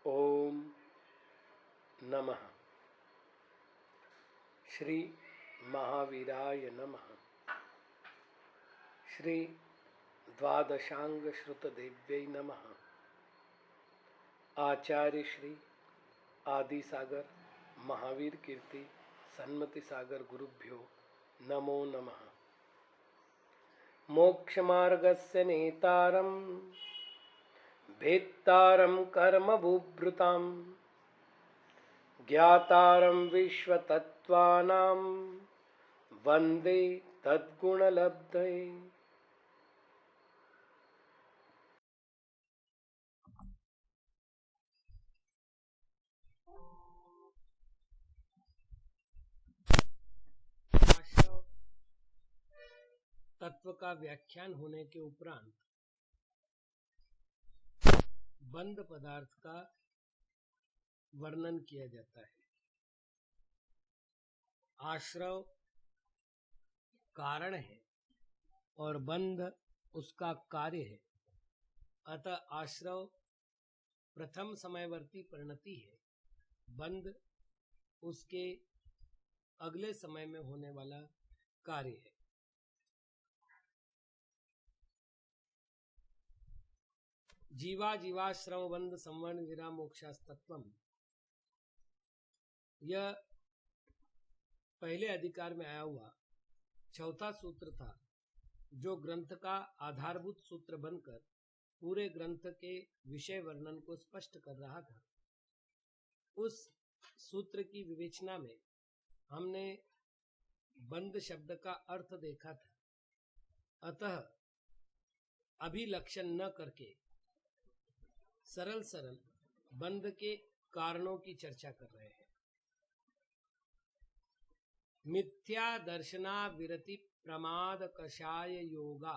ओम नमः। श्री महावीराय नमः। श्री द्वादशांग श्रुत देव्यै नमः। आचार्य श्री आदि सागर महावीर कीर्ति सन्मति सागर गुरुभ्यो नमो नमः। मोक्ष मार्गस्य नेतारं भेत्तारं कर्म बुभृतां ज्ञातारं विश्वतत्त्वानां वन्दे तद्गुणलब्धये। तत्व का व्याख्यान होने के उपरांत बंद पदार्थ का वर्णन किया जाता है। आश्रव कारण है और बंध उसका कार्य है। अतः आश्रव प्रथम समयवर्ती परिणति है, बंध उसके अगले समय में होने वाला कार्य है। जीवा जीवाश्रम बंध संवर्ण विरा मोक्षास्तत्वम, यह पहले अधिकार में आया हुआ चौथा सूत्र था, जो ग्रंथ का आधारभूत सूत्र बनकर पूरे ग्रंथ के विषय वर्णन को स्पष्ट कर रहा था। उस सूत्र की विवेचना में हमने बंद शब्द का अर्थ देखा था। अतः अभिलक्षण न करके सरल सरल बंद के कारणों की चर्चा कर रहे हैं। मिथ्या दर्शना विरति प्रमाद कषाय योगा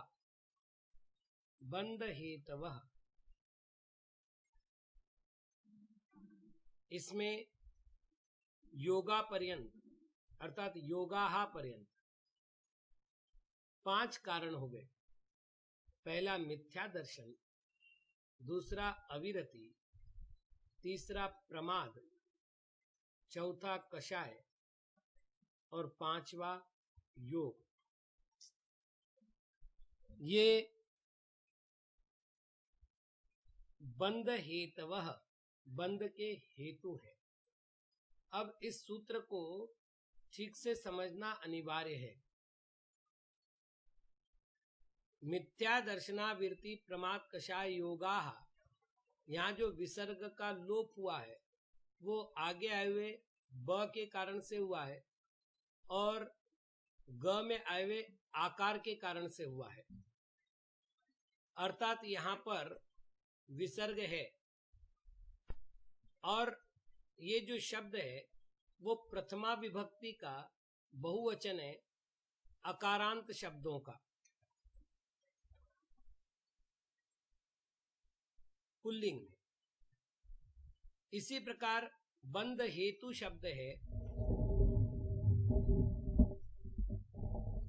बंद हेतवः। इसमें योगा पर्यंत अर्थात योगाहा पर्यंत 5 कारण हो गए। पहला मिथ्या दर्शन, दूसरा अविरति, तीसरा प्रमाद, चौथा कषाय और 5वां योग। ये बंद हेतवः, बंद के हेतु है। अब इस सूत्र को ठीक से समझना अनिवार्य है। मिथ्या दर्शनावृत्ति प्रमाद कषाय योगा, यहाँ जो विसर्ग का लोप हुआ है वो आगे आए हुए ब के कारण से हुआ है और ग में आए हुए आकार के कारण से हुआ है। अर्थात यहाँ पर विसर्ग है और ये जो शब्द है वो प्रथमा विभक्ति का बहुवचन है, अकारांत शब्दों का, पुल्लिंग में। इसी प्रकार बंद हेतु शब्द है,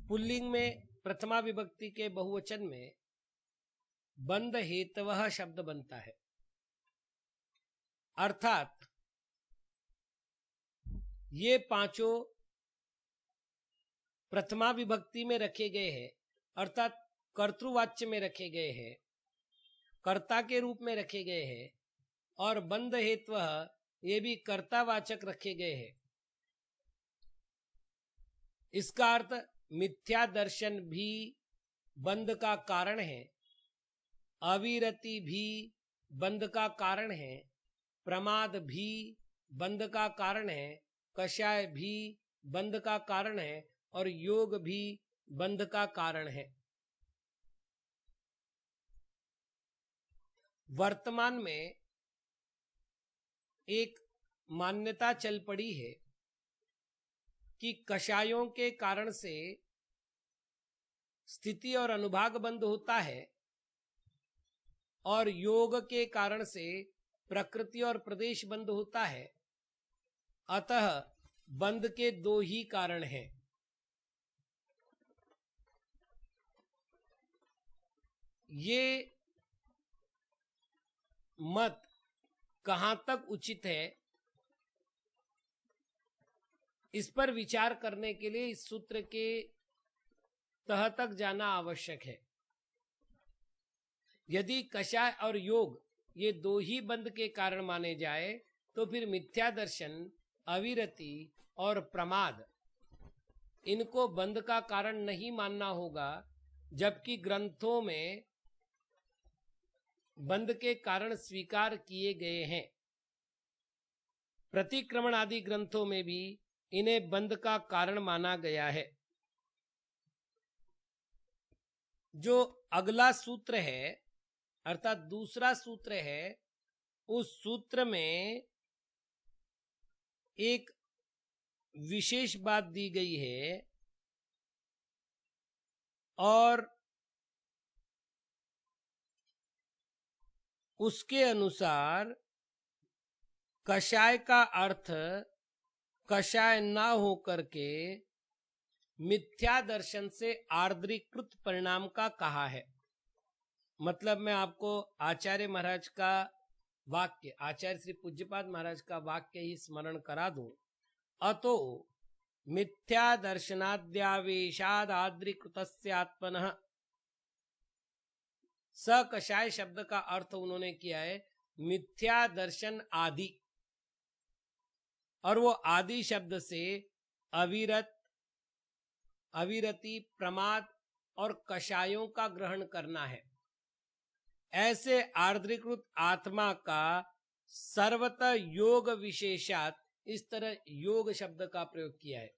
पुल्लिंग में प्रथमा विभक्ति के बहुवचन में बंद हेतवः शब्द बनता है। अर्थात ये पांचों प्रथमा विभक्ति में रखे गए हैं, अर्थात कर्तृवाच्य में रखे गए हैं, कर्ता के रूप में रखे गए हैं, और बंद हेतवः ये भी कर्तावाचक रखे गए हैं। इसका अर्थ मिथ्या दर्शन भी बंद का कारण है, अविरति भी बंद का कारण है, प्रमाद भी बंद का कारण है, कषाय भी बंद का कारण है और योग भी बंद का कारण है। वर्तमान में एक मान्यता चल पड़ी है कि कषायों के कारण से स्थिति और अनुभाग बंद होता है और योग के कारण से प्रकृति और प्रदेश बंद होता है। अतः बंद के 2 ही कारण हैं। ये मत कहां तक उचित है, इस पर विचार करने के लिए इस सूत्र के तह तक जाना आवश्यक है। यदि कषाय और योग ये दो ही बंध के कारण माने जाए तो फिर मिथ्या दर्शन, अविरति और प्रमाद इनको बंध का कारण नहीं मानना होगा, जबकि ग्रंथों में बंध के कारण स्वीकार किए गए हैं। प्रतिक्रमण आदि ग्रंथों में भी इन्हें बंध का कारण माना गया है। जो अगला सूत्र है अर्थात दूसरा सूत्र है, उस सूत्र में एक विशेष बात दी गई है और उसके अनुसार कषाय का अर्थ कषाय ना होकर के मिथ्या दर्शन से आर्द्रीकृत परिणाम का कहा है। मतलब मैं आपको आचार्य महाराज का वाक्य, आचार्य श्री पूज्यपाद महाराज का वाक्य ही स्मरण करा दूं। अतो मिथ्या दर्शनाद्यावेशाद आद्रीकृतस्यात्मनः, स कषाय शब्द का अर्थ उन्होंने किया है मिथ्या दर्शन आदि, और वो आदि शब्द से अविरति, प्रमाद और कषायों का ग्रहण करना है। ऐसे आर्द्रीकृत आत्मा का सर्वतः योग विशेषात, इस तरह योग शब्द का प्रयोग किया है।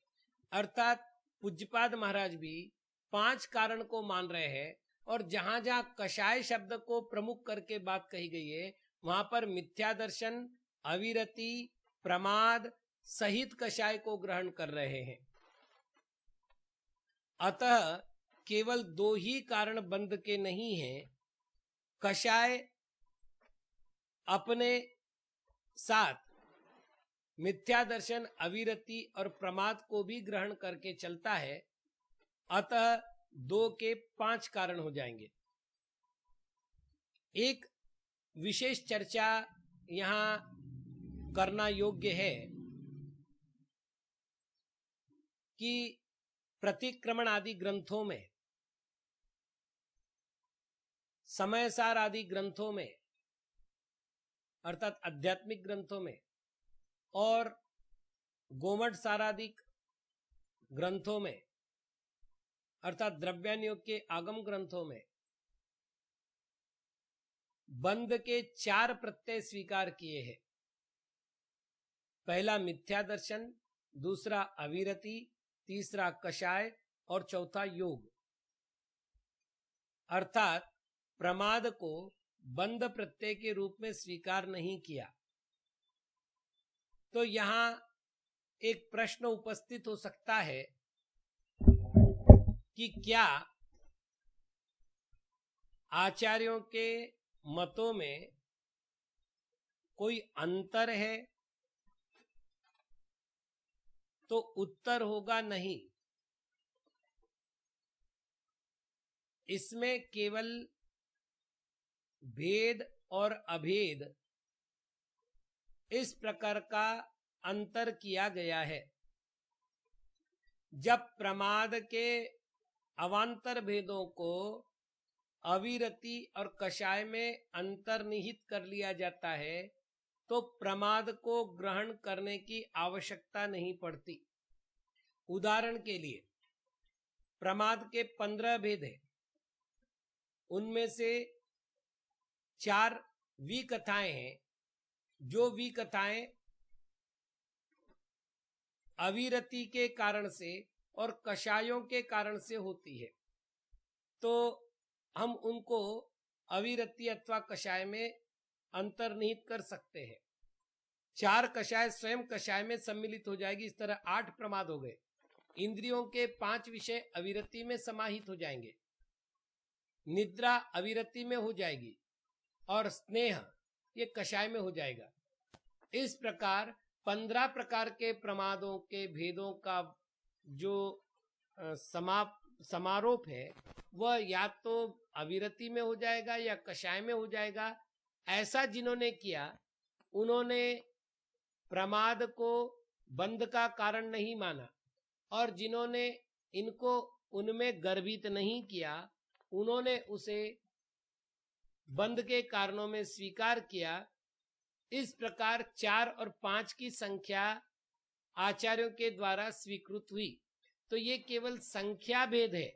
अर्थात पूज्यपाद महाराज भी 5 कारण को मान रहे हैं, और जहां जहां कषाय शब्द को प्रमुख करके बात कही गई है वहां पर मिथ्या दर्शन, अविरति, प्रमाद सहित कषाय को ग्रहण कर रहे हैं। अतः केवल 2 ही कारण बंध के नहीं हैं, कषाय अपने साथ मिथ्या दर्शन, अविरति और प्रमाद को भी ग्रहण करके चलता है। अतः 2 के 5 कारण हो जाएंगे। एक विशेष चर्चा यहां करना योग्य है कि प्रतिक्रमण आदि ग्रंथों में, समयसार आदि ग्रंथों में अर्थात आध्यात्मिक ग्रंथों में और गोमठ सारादिक ग्रंथों में अर्थात द्रव्यानुयोग के आगम ग्रंथों में बंध के 4 प्रत्यय स्वीकार किए हैं। पहला मिथ्या दर्शन, दूसरा अविरति, तीसरा कषाय और चौथा योग। अर्थात प्रमाद को बंध प्रत्यय के रूप में स्वीकार नहीं किया। तो यहां एक प्रश्न उपस्थित हो सकता है कि क्या आचार्यों के मतों में कोई अंतर है? तो उत्तर होगा नहीं। इसमें केवल भेद और अभेद इस प्रकार का अंतर किया गया है। जब प्रमाद के अवांतर भेदों को अविरति और कषाय में अंतर्निहित कर लिया जाता है तो प्रमाद को ग्रहण करने की आवश्यकता नहीं पड़ती। उदाहरण के लिए प्रमाद के 15 भेद हैं, उनमें से 4 विकथाएं हैं। जो विकथाएं अविरति के कारण से और कषायों के कारण से होती है, तो हम उनको अविरति अथवा कषाय में अंतर्निहित कर सकते हैं। 4 कषाय स्वयं कषाय में सम्मिलित हो जाएगी। इस तरह 8 प्रमाद हो गए। इंद्रियों के 5 विषय अविरति में समाहित हो जाएंगे, निद्रा अविरति में हो जाएगी और स्नेह ये कषाय में हो जाएगा। इस प्रकार 15 प्रकार के प्रमादों के भेदों का जो समारोप है वह या तो अविरति में हो जाएगा या कषाय में हो जाएगा। ऐसा जिन्होंने किया उन्होंने प्रमाद को बंध का कारण नहीं माना, और जिन्होंने इनको उनमें गर्भित नहीं किया उन्होंने उसे बंध के कारणों में स्वीकार किया। इस प्रकार 4 और 5 की संख्या आचार्यों के द्वारा स्वीकृत हुई। तो ये केवल संख्या भेद है,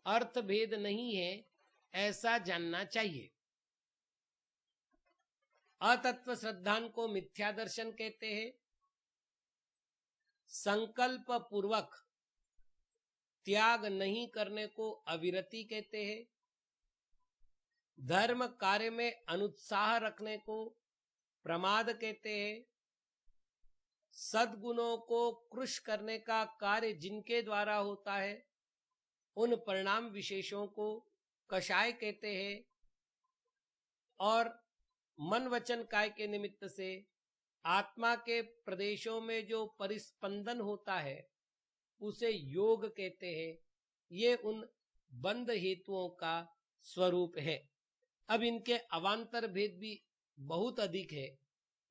अर्थ भेद नहीं है, ऐसा जानना चाहिए। अतत्व श्रद्धान को मिथ्या दर्शन कहते हैं। संकल्प पूर्वक त्याग नहीं करने को अविरति कहते हैं। धर्म कार्य में अनुत्साह रखने को प्रमाद कहते हैं। सद्गुणों को कृश करने का कार्य जिनके द्वारा होता है उन परिणाम विशेषों को कषाय कहते हैं। और मन वचन काय के निमित्त से आत्मा के प्रदेशों में जो परिस्पंदन होता है उसे योग कहते हैं। ये उन बंध हेतुओं का स्वरूप है। अब इनके अवान्तर भेद भी बहुत अधिक है।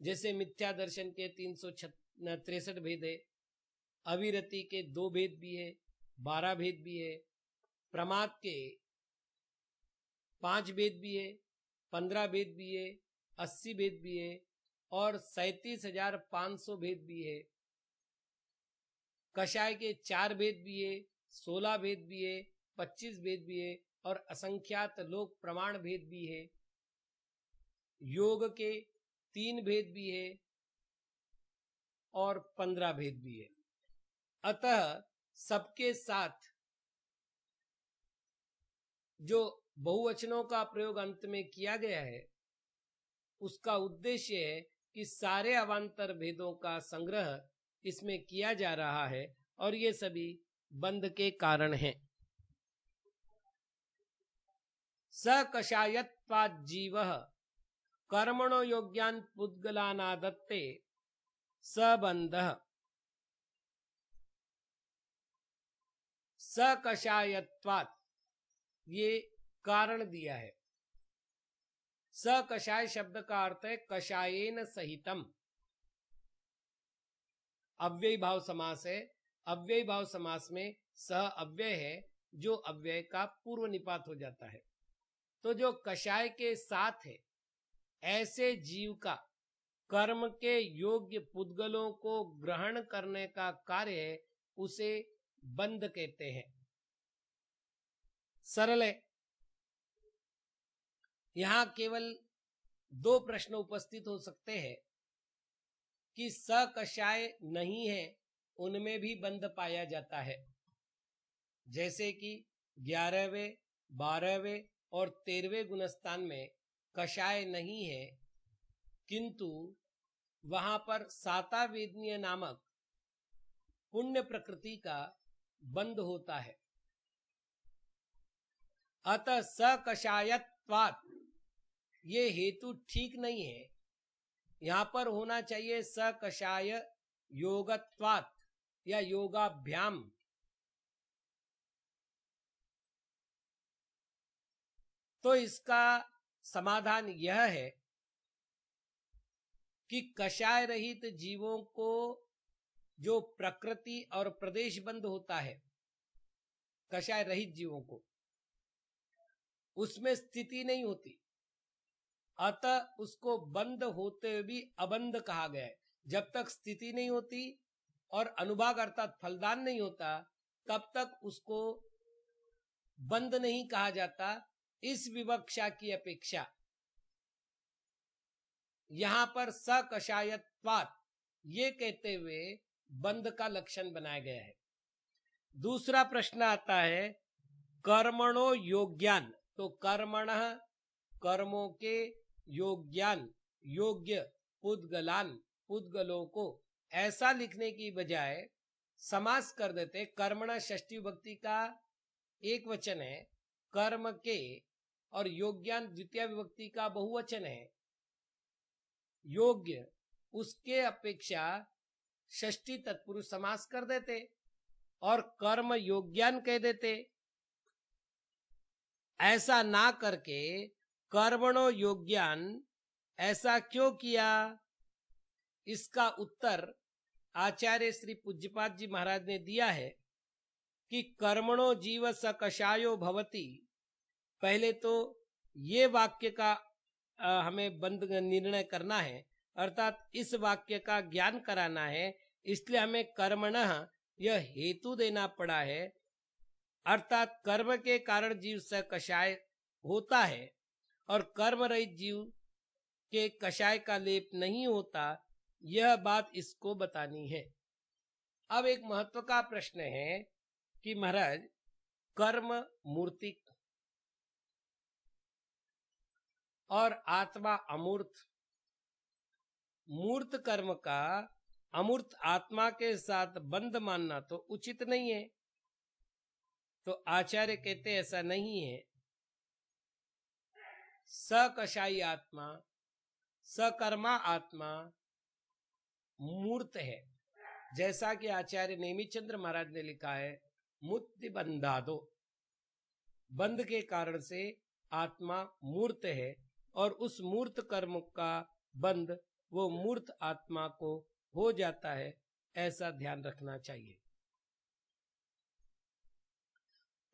जैसे मिथ्या दर्शन के 363 भेद है, अविरति के 2 भेद भी है, 12 भेद भी है, प्रमाद के 5 भेद भी है, 15 भेद भी है, 80 भेद भी है और 37,500 भेद भी है। कषाय के 4 भेद भी है, 16 भेद भी है, 25 भेद भी है और असंख्यात लोक प्रमाण भेद भी है। योग के 3 भेद भी है और 15 भेद भी है। अतः सबके साथ जो बहुवचनों का प्रयोग अंत में किया गया है उसका उद्देश्य है कि सारे अवान्तर भेदों का संग्रह इसमें किया जा रहा है और ये सभी बंध के कारण हैं। सकषायत्वात् जीवः कर्मणो योग्यान् पुद्गलानादत्ते सबंधः। सकषायत्वात् ये कारण दिया है। सकषाय शब्द का अर्थ है कषायेन सहितम। अव्ययी भाव समास है। अव्ययी भाव समास में सह अव्यय है जो अव्यय का पूर्व निपात हो जाता है। तो जो कषाय के साथ है ऐसे जीव का कर्म के योग्य पुद्गलों को ग्रहण करने का कार्य है, उसे बंध कहते हैं। सरल है। यहां केवल 2 प्रश्न उपस्थित हो सकते हैं कि सकषाय नहीं है उनमें भी बंध पाया जाता है। जैसे कि 11वें, 12वें और 13वें गुणस्थान में कषाय नहीं है किंतु वहां पर सातावेदनीय नामक पुण्य प्रकृति का बंध होता है। अतः सकषायत्वात् ये हेतु ठीक नहीं है। यहां पर होना चाहिए सकषाय योगत्वात् या योगाभ्याम। तो इसका समाधान यह है कि कषाय रहित जीवों को जो प्रकृति और प्रदेश बंध होता है, कषाय रहित जीवों को उसमें स्थिति नहीं होती, अतः उसको बंध होते हुए भी अबंध कहा गया है। जब तक स्थिति नहीं होती और अनुभाग अर्थात फलदान नहीं होता तब तक उसको बंध नहीं कहा जाता। इस विवक्षा की अपेक्षा यहां पर सकषायत्वात् ये कहते हुए बंध का लक्षण बनाया गया है। दूसरा प्रश्न आता है कर्मणो योग्यान। तो कर्मणः कर्मों के योग्यान योग्य पुद्गलान पुद्गलों को ऐसा लिखने की बजाय समास कर देते। कर्मणः षष्ठी विभक्ति का एक वचन है, कर्म के, और योग्यान द्वितीय विभक्ति का बहुवचन है। योग्य उसके अपेक्षा षष्ठी तत्पुरुष समास कर देते और कर्म योग्यान कह देते। ऐसा ना करके कर्मणो योग्यान ऐसा क्यों किया? इसका उत्तर आचार्य श्री पूज्यपाद जी महाराज ने दिया है कि कर्मणो जीव स कषायो भवति। पहले तो ये वाक्य का हमें बंद निर्णय करना है, अर्थात इस वाक्य का ज्ञान कराना है, इसलिए हमें कर्मणः यह हेतु देना पड़ा है, अर्थात कर्म के कारण जीव स कषाय होता है और कर्म रहित जीव के कषाय का लेप नहीं होता, यह बात इसको बतानी है। अब एक महत्व का प्रश्न है कि महाराज कर्म मूर्तिक और आत्मा अमूर्त, मूर्त कर्म का अमूर्त आत्मा के साथ बंध मानना तो उचित नहीं है। तो आचार्य कहते ऐसा नहीं है। सकषाई आत्मा, सकर्मा आत्मा मूर्त है, जैसा कि आचार्य नेमिचंद्र महाराज ने लिखा है, मुक्ति बंधादो, बंध के कारण से आत्मा मूर्त है और उस मूर्त कर्म का बंध वो मूर्त आत्मा को हो जाता है, ऐसा ध्यान रखना चाहिए।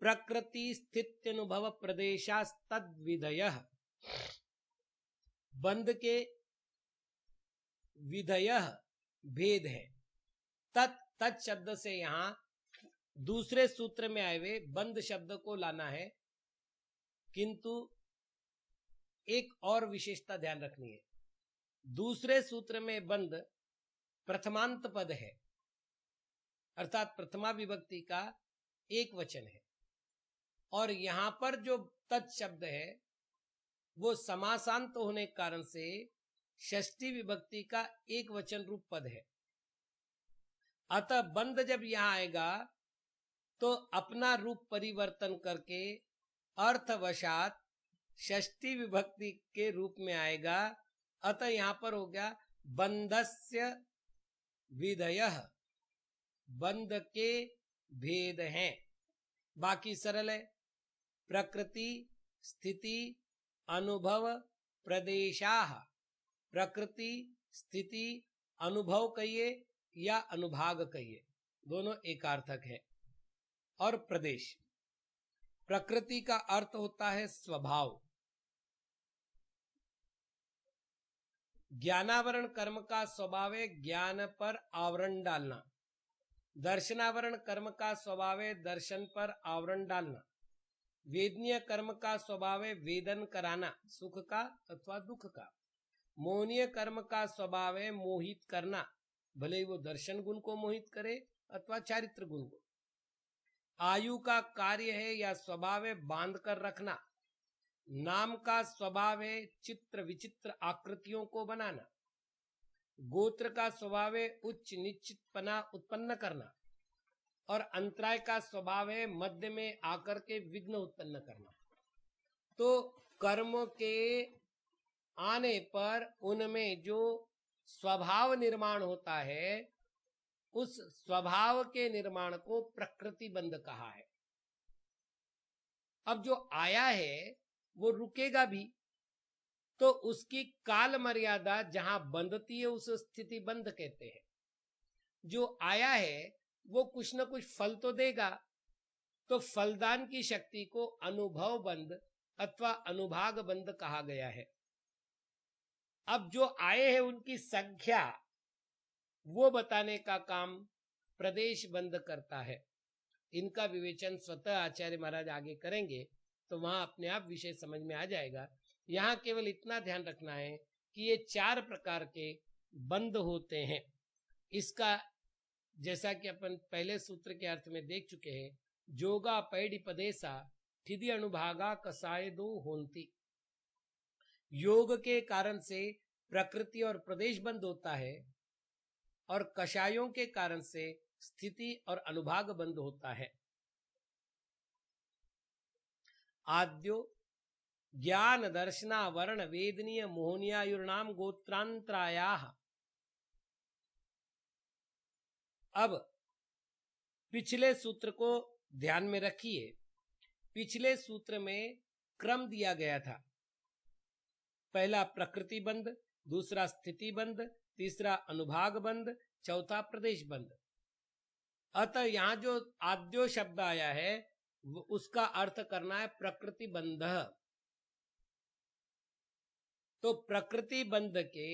प्रकृति स्थिति अनुभव प्रदेशास्तद विधयः, बंध के विधयः भेद है। तत् शब्द से यहां दूसरे सूत्र में आए हुए बंध शब्द को लाना है, किंतु एक और विशेषता ध्यान रखनी है। दूसरे सूत्र में बंध प्रथमांत पद है, अर्थात प्रथमा विभक्ति का एक वचन है, और यहां पर जो तत् शब्द है वो समासांत होने के कारण से षष्ठी विभक्ति का एक वचन रूप पद है। अतः बंध जब यहां आएगा तो अपना रूप परिवर्तन करके अर्थवशात षष्ठी विभक्ति के रूप में आएगा। अतः यहां पर हो गया बंधस्य विधयः, बंध के भेद हैं। बाकी सरल है, प्रकृति स्थिति अनुभव प्रदेशाः, प्रकृति स्थिति अनुभव कहिए या अनुभाग कहिए, दोनों एकार्थक है। और प्रदेश, प्रकृति का अर्थ होता है स्वभाव। ज्ञानावरण कर्म का स्वभाव है ज्ञान पर आवरण डालना, दर्शनावरण कर्म का स्वभाव है दर्शन पर आवरण डालना, वेदनीय कर्म का स्वभाव है वेदन कराना, सुख का अथवा दुख का, मोहनीय कर्म का स्वभाव है मोहित करना, भले ही वो दर्शन गुण को मोहित करे अथवा चारित्र गुण को। आयु का कार्य है या स्वभाव है बांध कर रखना, नाम का स्वभाव है चित्र विचित्र आकृतियों को बनाना, गोत्र का स्वभाव है उच्च निश्चितपना उत्पन्न करना, और अंतराय का स्वभाव है मध्य में आकर के विघ्न उत्पन्न करना। तो कर्म के आने पर उनमें जो स्वभाव निर्माण होता है, उस स्वभाव के निर्माण को प्रकृति बंध कहा है। अब जो आया है वो रुकेगा भी, तो उसकी काल मर्यादा जहां बंधती है उस स्थिति बंध कहते हैं। जो आया है वो कुछ न कुछ फल तो देगा, तो फलदान की शक्ति को अनुभव बंध अथवा अनुभाग बंध कहा गया है। अब जो आए हैं उनकी संख्या वो बताने का काम प्रदेश बंध करता है। इनका विवेचन स्वतः आचार्य महाराज आगे करेंगे, तो वहां अपने आप विषय समझ में आ जाएगा। यहाँ केवल इतना ध्यान रखना है कि ये 4 प्रकार के बंध होते हैं। इसका जैसा कि अपन पहले सूत्र के अर्थ में देख चुके हैं, जोगा पैडी पदेसा ठिधि अनुभागा कसाय दो होंती। योग के कारण से प्रकृति और प्रदेश बंद होता है, और कषायों के कारण से स्थिति और अनुभाग बंद होता है। आद्यो ज्ञान दर्शना वर्ण वेदनीय मोहनियायुर्नाम गोत्रांतरायाः। अब पिछले सूत्र को ध्यान में रखिए। पिछले सूत्र में क्रम दिया गया था पहला प्रकृति बंध, दूसरा स्थिति बंध, तीसरा अनुभाग बंध, चौथा प्रदेश बंध। अतः यहां जो आद्यो शब्द आया है उसका अर्थ करना है प्रकृति बंध। तो प्रकृति बंध के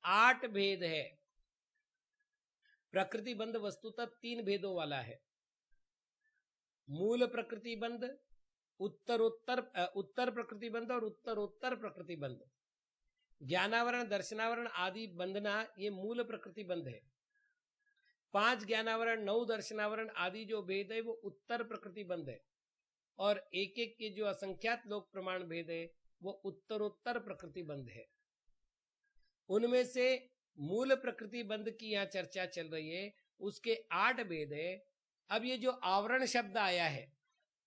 8 भेद है। प्रकृति बंध वस्तुतः 3 भेदों वाला है। मूल प्रकृति बंध, उत्तर प्रकृति बंध और उत्तरोत्तर प्रकृति बंध। ज्ञानावरण, दर्शनावरण आदि बंधना ये मूल प्रकृति बंध है। 5 ज्ञानावरण, 9 दर्शनावरण आदि जो भेद है वो उत्तर प्रकृति बंध है। और एक एक के जो असंख्यात लोक प्रमाण भेद है वो उत्तरोत्तर प्रकृति बंध है। उनमें से मूल प्रकृति बंध की यहाँ चर्चा चल रही है, उसके 8 भेद है। अब ये जो आवरण शब्द आया है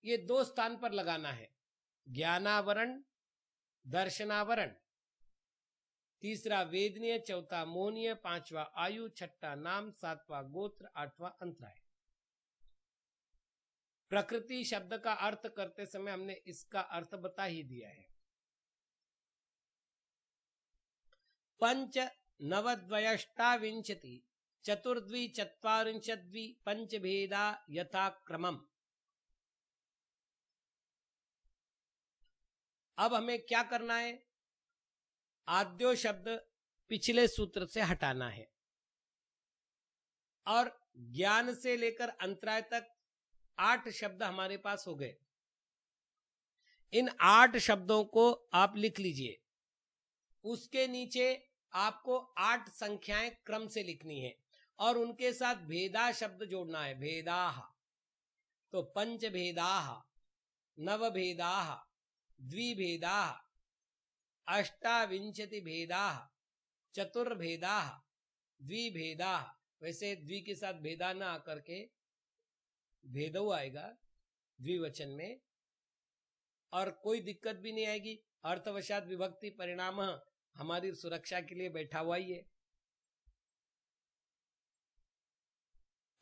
ये 2 स्थान पर लगाना है। ज्ञानावरण, दर्शनावरण, तीसरा वेदनीय, चौथा मोहनीय, 5वां आयु, 6ठा नाम, 7वां गोत्र, 8वां अंतराय। प्रकृति शब्द का अर्थ करते समय हमने इसका अर्थ बता ही दिया है। पंच नवद्वयष्टाविंशति चतुर्द्वि चत्वारिंशद्वि पंचभेदा यथाक्रमम्। अब हमें क्या करना है? आद्यो शब्द पिछले सूत्र से हटाना है और ज्ञान से लेकर अंतराय तक 8 शब्द हमारे पास हो गए। इन 8 शब्दों को आप लिख लीजिए। उसके नीचे आपको 8 संख्याएं क्रम से लिखनी है और उनके साथ भेदा शब्द जोड़ना है। भेदाह, तो पंचभेदाह, नवभेदाह, द्विभेदाह, अष्टाविंशति भेदाह, चतुर्भेदाह, द्विभेदाह। वैसे द्वि के साथ भेदा ना आकर के भेदो आएगा द्विवचन में, और कोई दिक्कत भी नहीं आएगी। अर्थवशात विभक्ति परिणाम हमारी सुरक्षा के लिए बैठा हुआ ही है।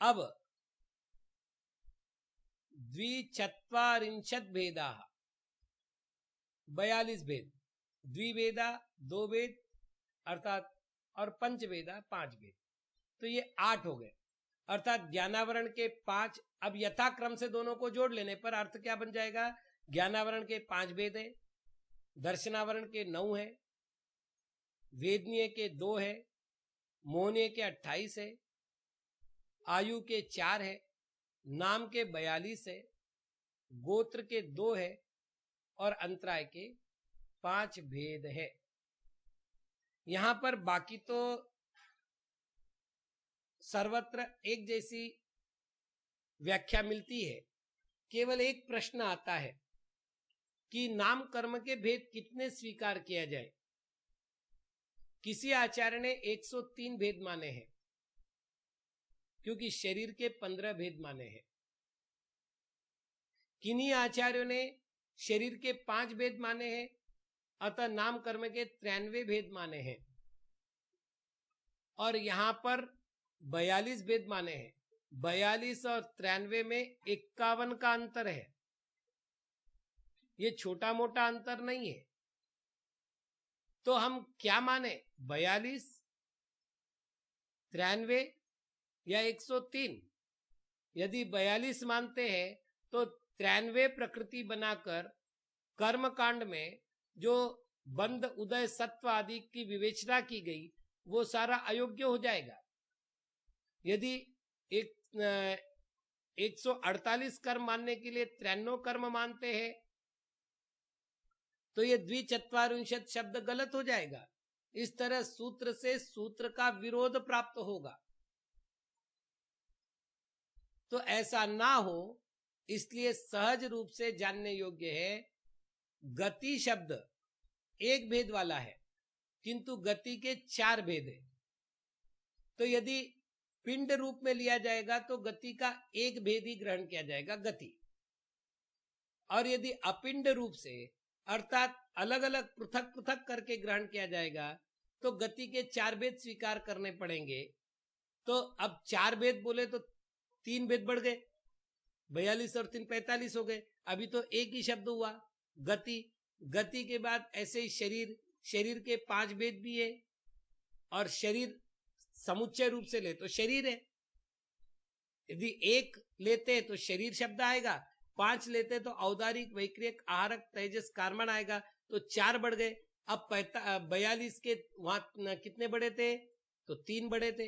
अब द्विचत्वारिंशत् भेदा, 42 भेद, द्विभेदा 2 भेद अर्थात, और पंचभेदा 5 भेद, तो ये 8 हो गए। अर्थात ज्ञानावरण के 5, अब यथाक्रम से दोनों को जोड़ लेने पर अर्थ क्या बन जाएगा? ज्ञानावरण के 5 भेद है, दर्शनावरण के 9 है, वेदनीय के 2 है, मोहनीय के 28 है, आयु के 4 है, नाम के 42 है, गोत्र के 2 है और अंतराय के 5 भेद है। यहां पर बाकी तो सर्वत्र एक जैसी व्याख्या मिलती है। केवल एक प्रश्न आता है कि नाम कर्म के भेद कितने स्वीकार किया जाए। किसी आचार्य ने 103 भेद माने हैं, क्योंकि शरीर के 15 भेद माने हैं। किन्हीं आचार्यों ने शरीर के 5 भेद माने हैं, अतः नाम कर्म के 93 भेद माने हैं। और यहां पर 42 भेद माने हैं। 42 और 93 में 51 का अंतर है। ये छोटा मोटा अंतर नहीं है। तो हम क्या माने? 42, 93 या 103? यदि 42 मानते हैं तो 93 प्रकृति बनाकर कर्म कांड में जो बंध, उदय, सत्व आदि की विवेचना की गई वो सारा अयोग्य हो जाएगा। यदि 148 कर्म मानने के लिए 93 कर्म मानते हैं तो ये द्विचत्वारिंशत् शब्द गलत हो जाएगा। इस तरह सूत्र से सूत्र का विरोध प्राप्त होगा। तो ऐसा ना हो इसलिए सहज रूप से जानने योग्य है। गति शब्द एक भेद वाला है किंतु गति के 4 भेद है। तो यदि पिंड रूप में लिया जाएगा तो गति का एक भेद ही ग्रहण किया जाएगा, गति। और यदि अपिंड रूप से अर्थात अलग अलग पृथक पृथक करके ग्रहण किया जाएगा तो गति के 4 भेद स्वीकार करने पड़ेंगे। तो अब 4 भेद बोले तो 3 भेद बढ़ गए, 42 और 3 45 हो गए। अभी तो एक ही शब्द हुआ गति, गति के बाद ऐसे ही शरीर के 5 भेद भी है, और शरीर समुच्चय रूप से ले तो शरीर है। यदि 1 लेते तो शरीर शब्द आएगा, 5 लेते तो औदारिक, वैक्रियक, आहारक, तेजस, कार्बन आएगा, तो 4 बढ़ गए। अब 42 के वहां कितने बड़े थे? तो 3 बड़े थे।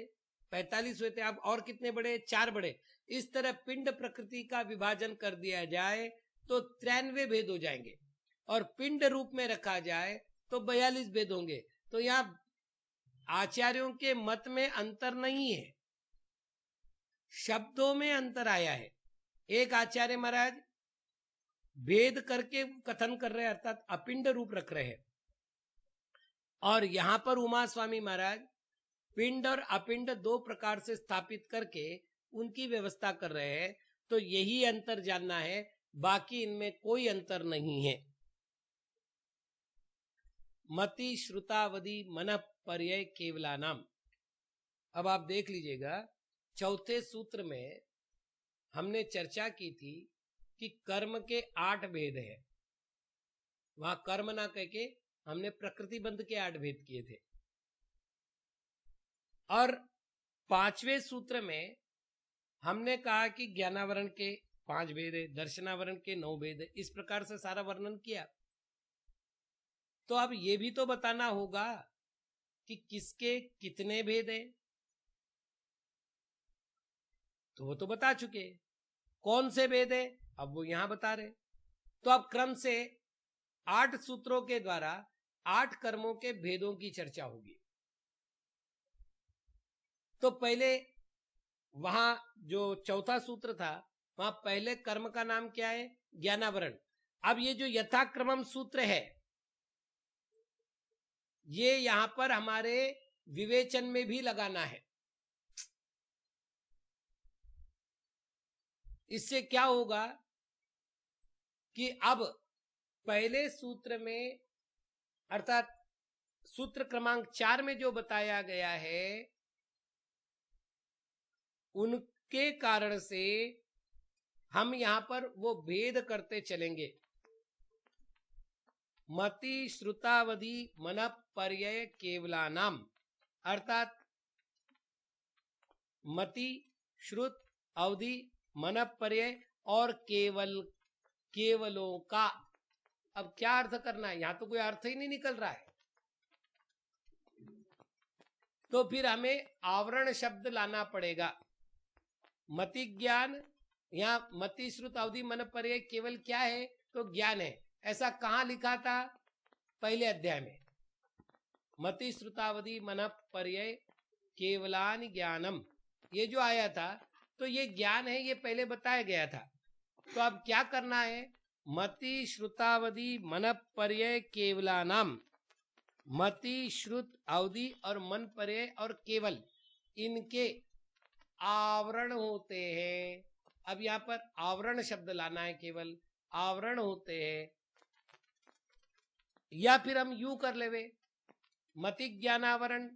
45 हुए थे, अब और कितने बड़े? 4 बड़े। इस तरह पिंड प्रकृति का विभाजन कर दिया जाए तो 93 भेद हो जाएंगे, और पिंड रूप में रखा जाए तो 42 भेद होंगे। तो यहाँ आचार्यों के मत में अंतर नहीं है, शब्दों में अंतर आया है। एक आचार्य महाराज भेद करके कथन कर रहे हैं, अर्थात अपिंड रूप रख रहे हैं, और यहां पर उमा स्वामी महाराज पिंड और अपिंड 2 प्रकार से स्थापित करके उनकी व्यवस्था कर रहे हैं। तो यही अंतर जानना है, बाकी इनमें कोई अंतर नहीं है। मति श्रुतावधि मन पर्यय केवलानाम। अब आप देख लीजिएगा, चौथे सूत्र में हमने चर्चा की थी कि कर्म के 8 भेद हैं। वहां कर्म ना कह के हमने प्रकृति बंध के 8 भेद किए थे, और 5वें सूत्र में हमने कहा कि ज्ञानावरण के 5 भेद है, दर्शनावरण के 9 भेद है। इस प्रकार से सारा वर्णन किया। तो अब ये भी तो बताना होगा कि किसके कितने भेद है, तो वो तो बता चुके। कौन से भेद है अब वो यहां बता रहे। तो अब क्रम से 8 सूत्रों के द्वारा 8 कर्मों के भेदों की चर्चा होगी। तो पहले वहां जो चौथा सूत्र था, वहां पहले कर्म का नाम क्या है? ज्ञानावरण। अब ये जो यथाक्रमम सूत्र है, ये यहां पर हमारे विवेचन में भी लगाना है। इससे क्या होगा कि अब पहले सूत्र में, अर्थात सूत्र क्रमांक 4 में जो बताया गया है, उनके कारण से हम यहां पर वो भेद करते चलेंगे। मति श्रुतावधि मन पर्यय केवलानाम, अर्थात मति, श्रुत, अवधि, मन पर्यय और केवलों का। अब क्या अर्थ करना है? यहां तो कोई अर्थ ही नहीं निकल रहा है, तो फिर हमें आवरण शब्द लाना पड़ेगा। मति ज्ञान, यहां मति श्रुत अवधि मन पर्यय केवल क्या है? तो ज्ञान है। ऐसा कहां लिखा था? पहले अध्याय में, मति श्रुतावधि मन पर्यय केवलान ज्ञानम, ये जो आया था, तो ये ज्ञान है, ये पहले बताया गया था। तो अब क्या करना है? मति श्रुतावधि मन पर्यय केवलानाम, मति श्रुत अवधि और मन पर्यय और केवल, इनके आवरण होते हैं। अब यहां पर आवरण शब्द लाना है, केवल आवरण होते हैं। या फिर हम यूं कर लेवे, मति ज्ञानावरण,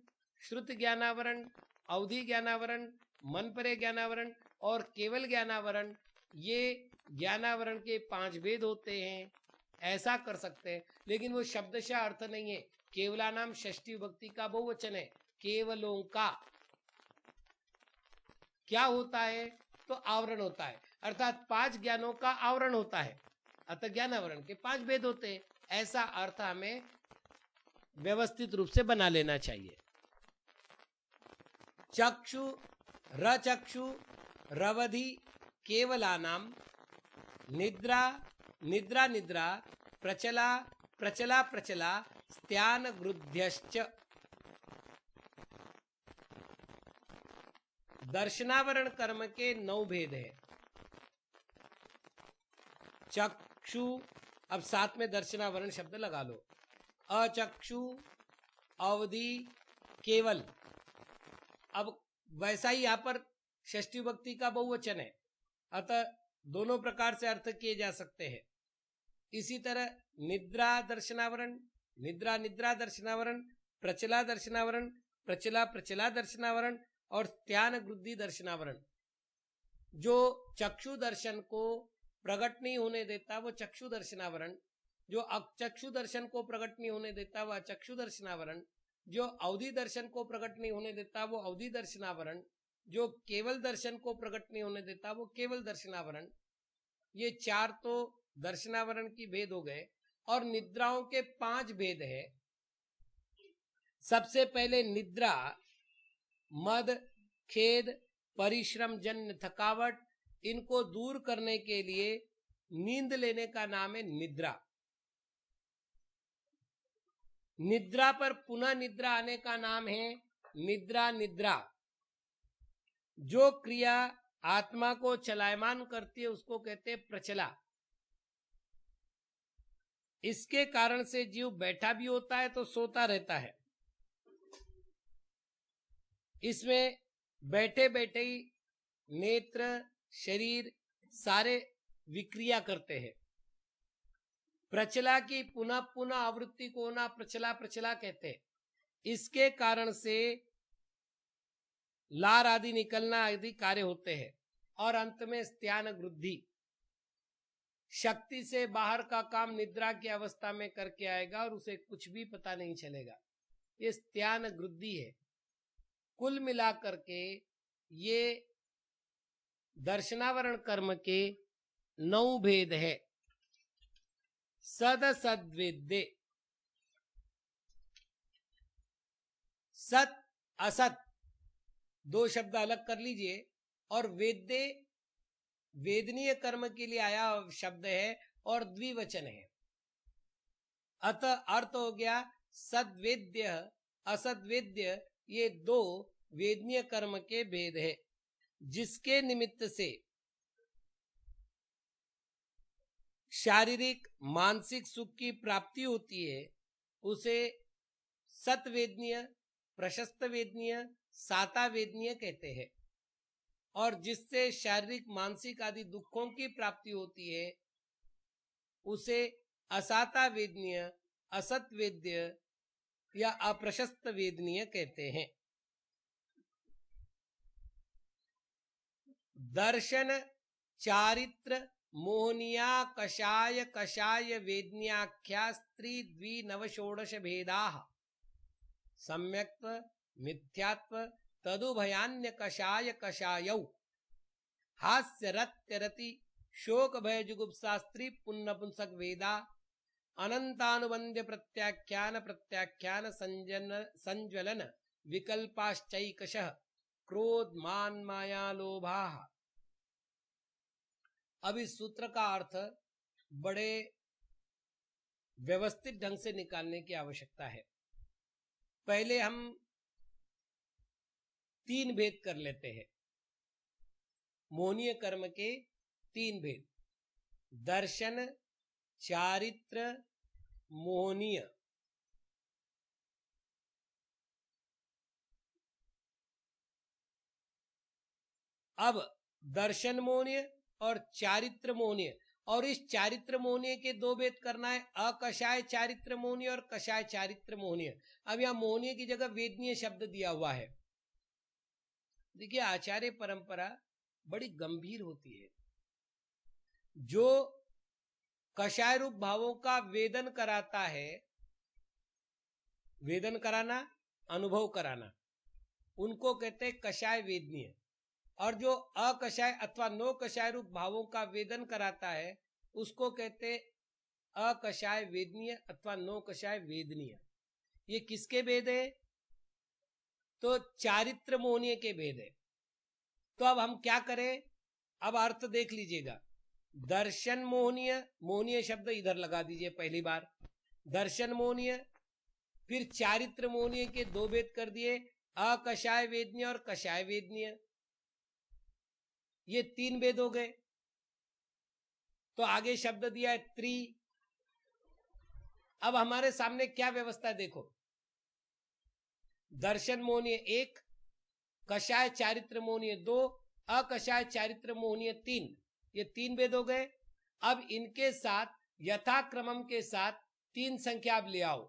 श्रुत ज्ञानावरण, अवधि ज्ञानावरण, मन पर्यय ज्ञानावरण और केवल ज्ञानावरण, ये ज्ञानावरण के 5 भेद होते हैं। ऐसा कर सकते हैं, लेकिन वो शब्दशः अर्थ नहीं है। केवलानाम षष्ठी विभक्ति का बहुवचन है। केवलों का क्या होता है? तो आवरण होता है, अर्थात 5 ज्ञानों का आवरण होता है। अतः ज्ञानावरण के 5 भेद होते हैं। ऐसा अर्थ हमें व्यवस्थित रूप से बना लेना चाहिए। चक्षु, रचक्षु, रवधि केवलानाम, निद्रा, निद्रा निद्रा, प्रचला, प्रचला प्रचला, स्त्यान गृध्यश्च। दर्शनावरण कर्म के 9 भेद है। चक्षु, अब साथ में दर्शनावरण शब्द लगा लो। अचक्षु, अवधि, केवल। अब वैसा ही यहां पर षष्ठी विभक्ति का बहुवचन है, अतः दोनों प्रकार से अर्थ किए जा सकते हैं। इसी तरह निद्रा दर्शनावरण, निद्रा निद्रा दर्शनावरण, प्रचला दर्शनावरण, प्रचला प्रचला दर्शनावरण और स्त्यान वृद्धि दर्शनावरण। जो चक्षु दर्शन को प्रकट नहीं होने देता वो चक्षु दर्शनावरण, जो चक्षु दर्शन को प्रकट नहीं होने देता वह चक्षु दर्शनावरण, जो अवधि दर्शन को प्रकट नहीं होने देता वो अवधि दर्शनावरण, जो केवल दर्शन को प्रकट नहीं होने देता वो केवल दर्शनावरण। ये चार तो दर्शनावरण की भेद हो गए। और निद्राओं के 5 भेद है। सबसे पहले निद्रा, मद, खेद, परिश्रम जन्य थकावट, इनको दूर करने के लिए नींद लेने का नाम है निद्रा। निद्रा पर पुनः निद्रा आने का नाम है निद्रा निद्रा। जो क्रिया आत्मा को चलायमान करती है उसको कहते हैं प्रचला। इसके कारण से जीव बैठा भी होता है तो सोता रहता है। इसमें बैठे बैठे ही नेत्र, शरीर सारे विक्रिया करते हैं। प्रचला की पुनः पुनः आवृत्ति को ना प्रचला प्रचला कहते हैं। इसके कारण से लार आदि निकलना आदि कार्य होते हैं। और अंत में स्त्यान वृद्धि, शक्ति से बाहर का काम निद्रा की अवस्था में करके आएगा और उसे कुछ भी पता नहीं चलेगा। ये स्त्यान वृद्धि है। कुल मिलाकर के ये दर्शनावरण कर्म के 9 भेद है। सद सद्वेद्य, सत असत 2 शब्द अलग कर लीजिए। और वेद्य वेदनीय कर्म के लिए आया शब्द है और द्विवचन है। अतः अर्थ हो गया सद्वेद्य असद्वेद्य, ये 2 वेदनीय कर्म के भेद है। जिसके निमित्त से शारीरिक मानसिक सुख की प्राप्ति होती है उसे सतवेदनीय, प्रशस्त वेदनीय, साता वेदनीय कहते हैं। और जिससे शारीरिक मानसिक आदि दुखों की प्राप्ति होती है उसे असाता वेदनीय, असत वेद्य या अप्रशस्त वेदनीय कहते हैं। दर्शन, चारित्र, मोहनिया, कषाय, कषाय वेदन्याख्या स्त्री द्विनवषोडश भेदाः सम्यक्त्व, मिथ्यात्व, तदुभयान्य कषाय कषायौ हास्य रत्य रति शोक भय जुगुप्सा स्त्री पुण्य पुंसक वेदा अनंतानुबंध्य प्रत्याख्यान प्रत्याख्यान संज्वलन विकल्पाश्चैकशः क्रोध मान माया लोभा। अब इस सूत्र का अर्थ बड़े व्यवस्थित ढंग से निकालने की आवश्यकता है। पहले हम 3 भेद कर लेते हैं। मोहनीय कर्म के 3 भेद, दर्शन, चारित्र, मोहनीय। अब दर्शन मोहनीय और चारित्र मोहनीय, और इस चारित्र मोहनीय के 2 भेद करना है, अकषाय चारित्र मोहनीय और कषाय चारित्र मोहनीय। अब यहां मोहनीय की जगह वेदनीय शब्द दिया हुआ है। देखिए आचार्य परंपरा बड़ी गंभीर होती है। जो कषाय रूप भावों का वेदन कराता है, वेदन कराना, अनुभव कराना, उनको कहते हैं कषाय वेदनीय। और जो अकषाय अथवा नो कषाय रूप भावों का वेदन कराता है उसको कहते अकषाय वेदनीय अथवा नो कषाय वेदनीय। ये किसके भेद है? तो चारित्र मोहनीय के भेद है। तो अब हम क्या करें? अब अर्थ देख लीजिएगा। दर्शन मोहनीय, मोहनीय शब्द इधर लगा दीजिए पहली बार, दर्शन मोहनीय। फिर चारित्र मोहनीय के 2 भेद कर दिए, अकषाय वेदनीय और कषाय वेदनीय। ये 3 भेद हो गए। तो आगे शब्द दिया है त्रि। अब हमारे सामने क्या व्यवस्था देखो, दर्शन मोहनीय 1, कषाय चारित्र मोहनीय 2, अकषाय चारित्र मोहनीय 3। ये 3 भेद हो गए। अब इनके साथ यथाक्रमम के साथ 3 संख्या अब ले आओ,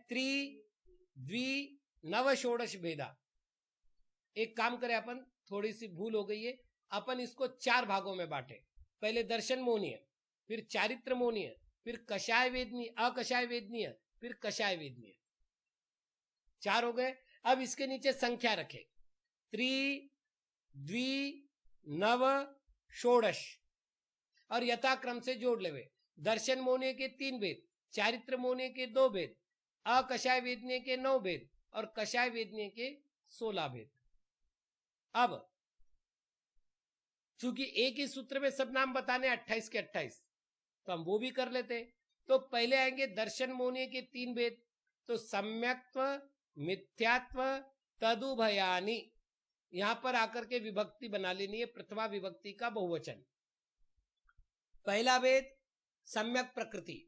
त्रि द्वि नव षोडश भेदा। एक काम करें अपन, थोड़ी सी भूल हो गई है, अपन इसको 4 भागों में बांटे। पहले दर्शन मोहनीय, फिर चारित्र मोहनीय, फिर कषाय वेदनीय, अकषाय वेदनीय, फिर कषाय वेदनीय। 4 हो गए। अब इसके नीचे संख्या रखे, 3, 2, 9, षोडश, और यथाक्रम से जोड़ लेवे। दर्शन मोहनीय के 3 भेद, चारित्र मोहनीय के 2 भेद, अकषाय वेदनीय के 9 भेद और कषाय वेदनीय के 16 भेद। अब चूंकि एक ही सूत्र में सब नाम बताने 28 के 28, तो हम वो भी कर लेते। तो पहले आएंगे दर्शन मोहनीय के 3 भेद, तो सम्यक्त्व, मिथ्यात्व, तदुभयानि। यहां पर आकर के विभक्ति बना लेनी है, प्रथमा विभक्ति का बहुवचन। पहला भेद सम्यक प्रकृति,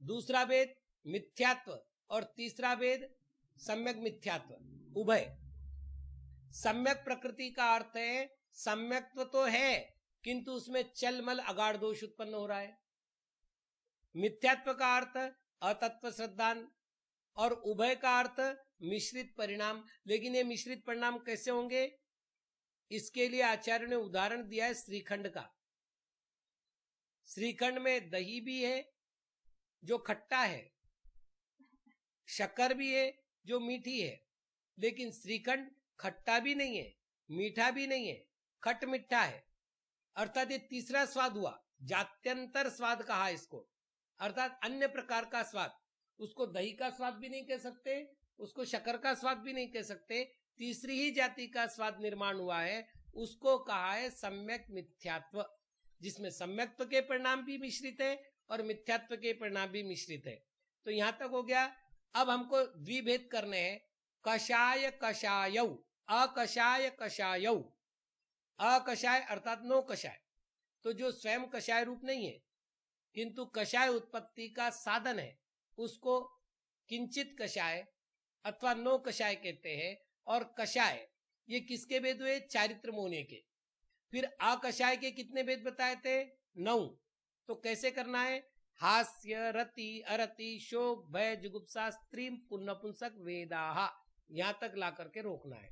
दूसरा भेद मिथ्यात्व और तीसरा भेद सम्यक मिथ्यात्व, उभय। सम्यक प्रकृति का अर्थ है सम्यक्त्व तो है किंतु उसमें चलमल अगाढ़ दोष उत्पन्न हो रहा है। मिथ्यात्व का अर्थ अतत्व श्रद्धान, और उभय का अर्थ मिश्रित परिणाम। लेकिन ये मिश्रित परिणाम कैसे होंगे, इसके लिए आचार्य ने उदाहरण दिया है श्रीखंड का। श्रीखंड में दही भी है जो खट्टा है, शक्कर भी है जो मीठी है, लेकिन श्रीखंड खट्टा भी नहीं है, मीठा भी नहीं है, खट मिठा है। अर्थात ये तीसरा स्वाद हुआ, जात्यंतर स्वाद कहा इसको, अर्थात अन्य प्रकार का स्वाद। उसको दही का स्वाद भी नहीं कह सकते, उसको शक्कर का स्वाद भी नहीं कह सकते, तीसरी ही जाति का स्वाद निर्माण हुआ है, उसको कहा है सम्यक मिथ्यात्व, जिसमें सम्यक्त्व के परिणाम भी मिश्रित है और मिथ्यात्व के परिणाम भी मिश्रित है। तो यहां तक हो गया। अब हमको द्विभेद करने हैं, कषाय कषायौ, अकषाय कषायौ। अकषाय अर्थात नो कषाय, तो जो स्वयं कषाय रूप नहीं है किंतु कषाय उत्पत्ति का साधन है, उसको किंचित कषाय अथवा नो कषाय कहते हैं। और कषाय ये किसके भेद हुए, चारित्र मोहनीय के। फिर अकषाय के कितने भेद बताए थे, 9। तो कैसे करना है, हास्य, रति, अरति, शोक, भय, जुगुप्सा, स्त्री, पुनपुंसक, वेदाहा, यहां तक ला करके रोकना है।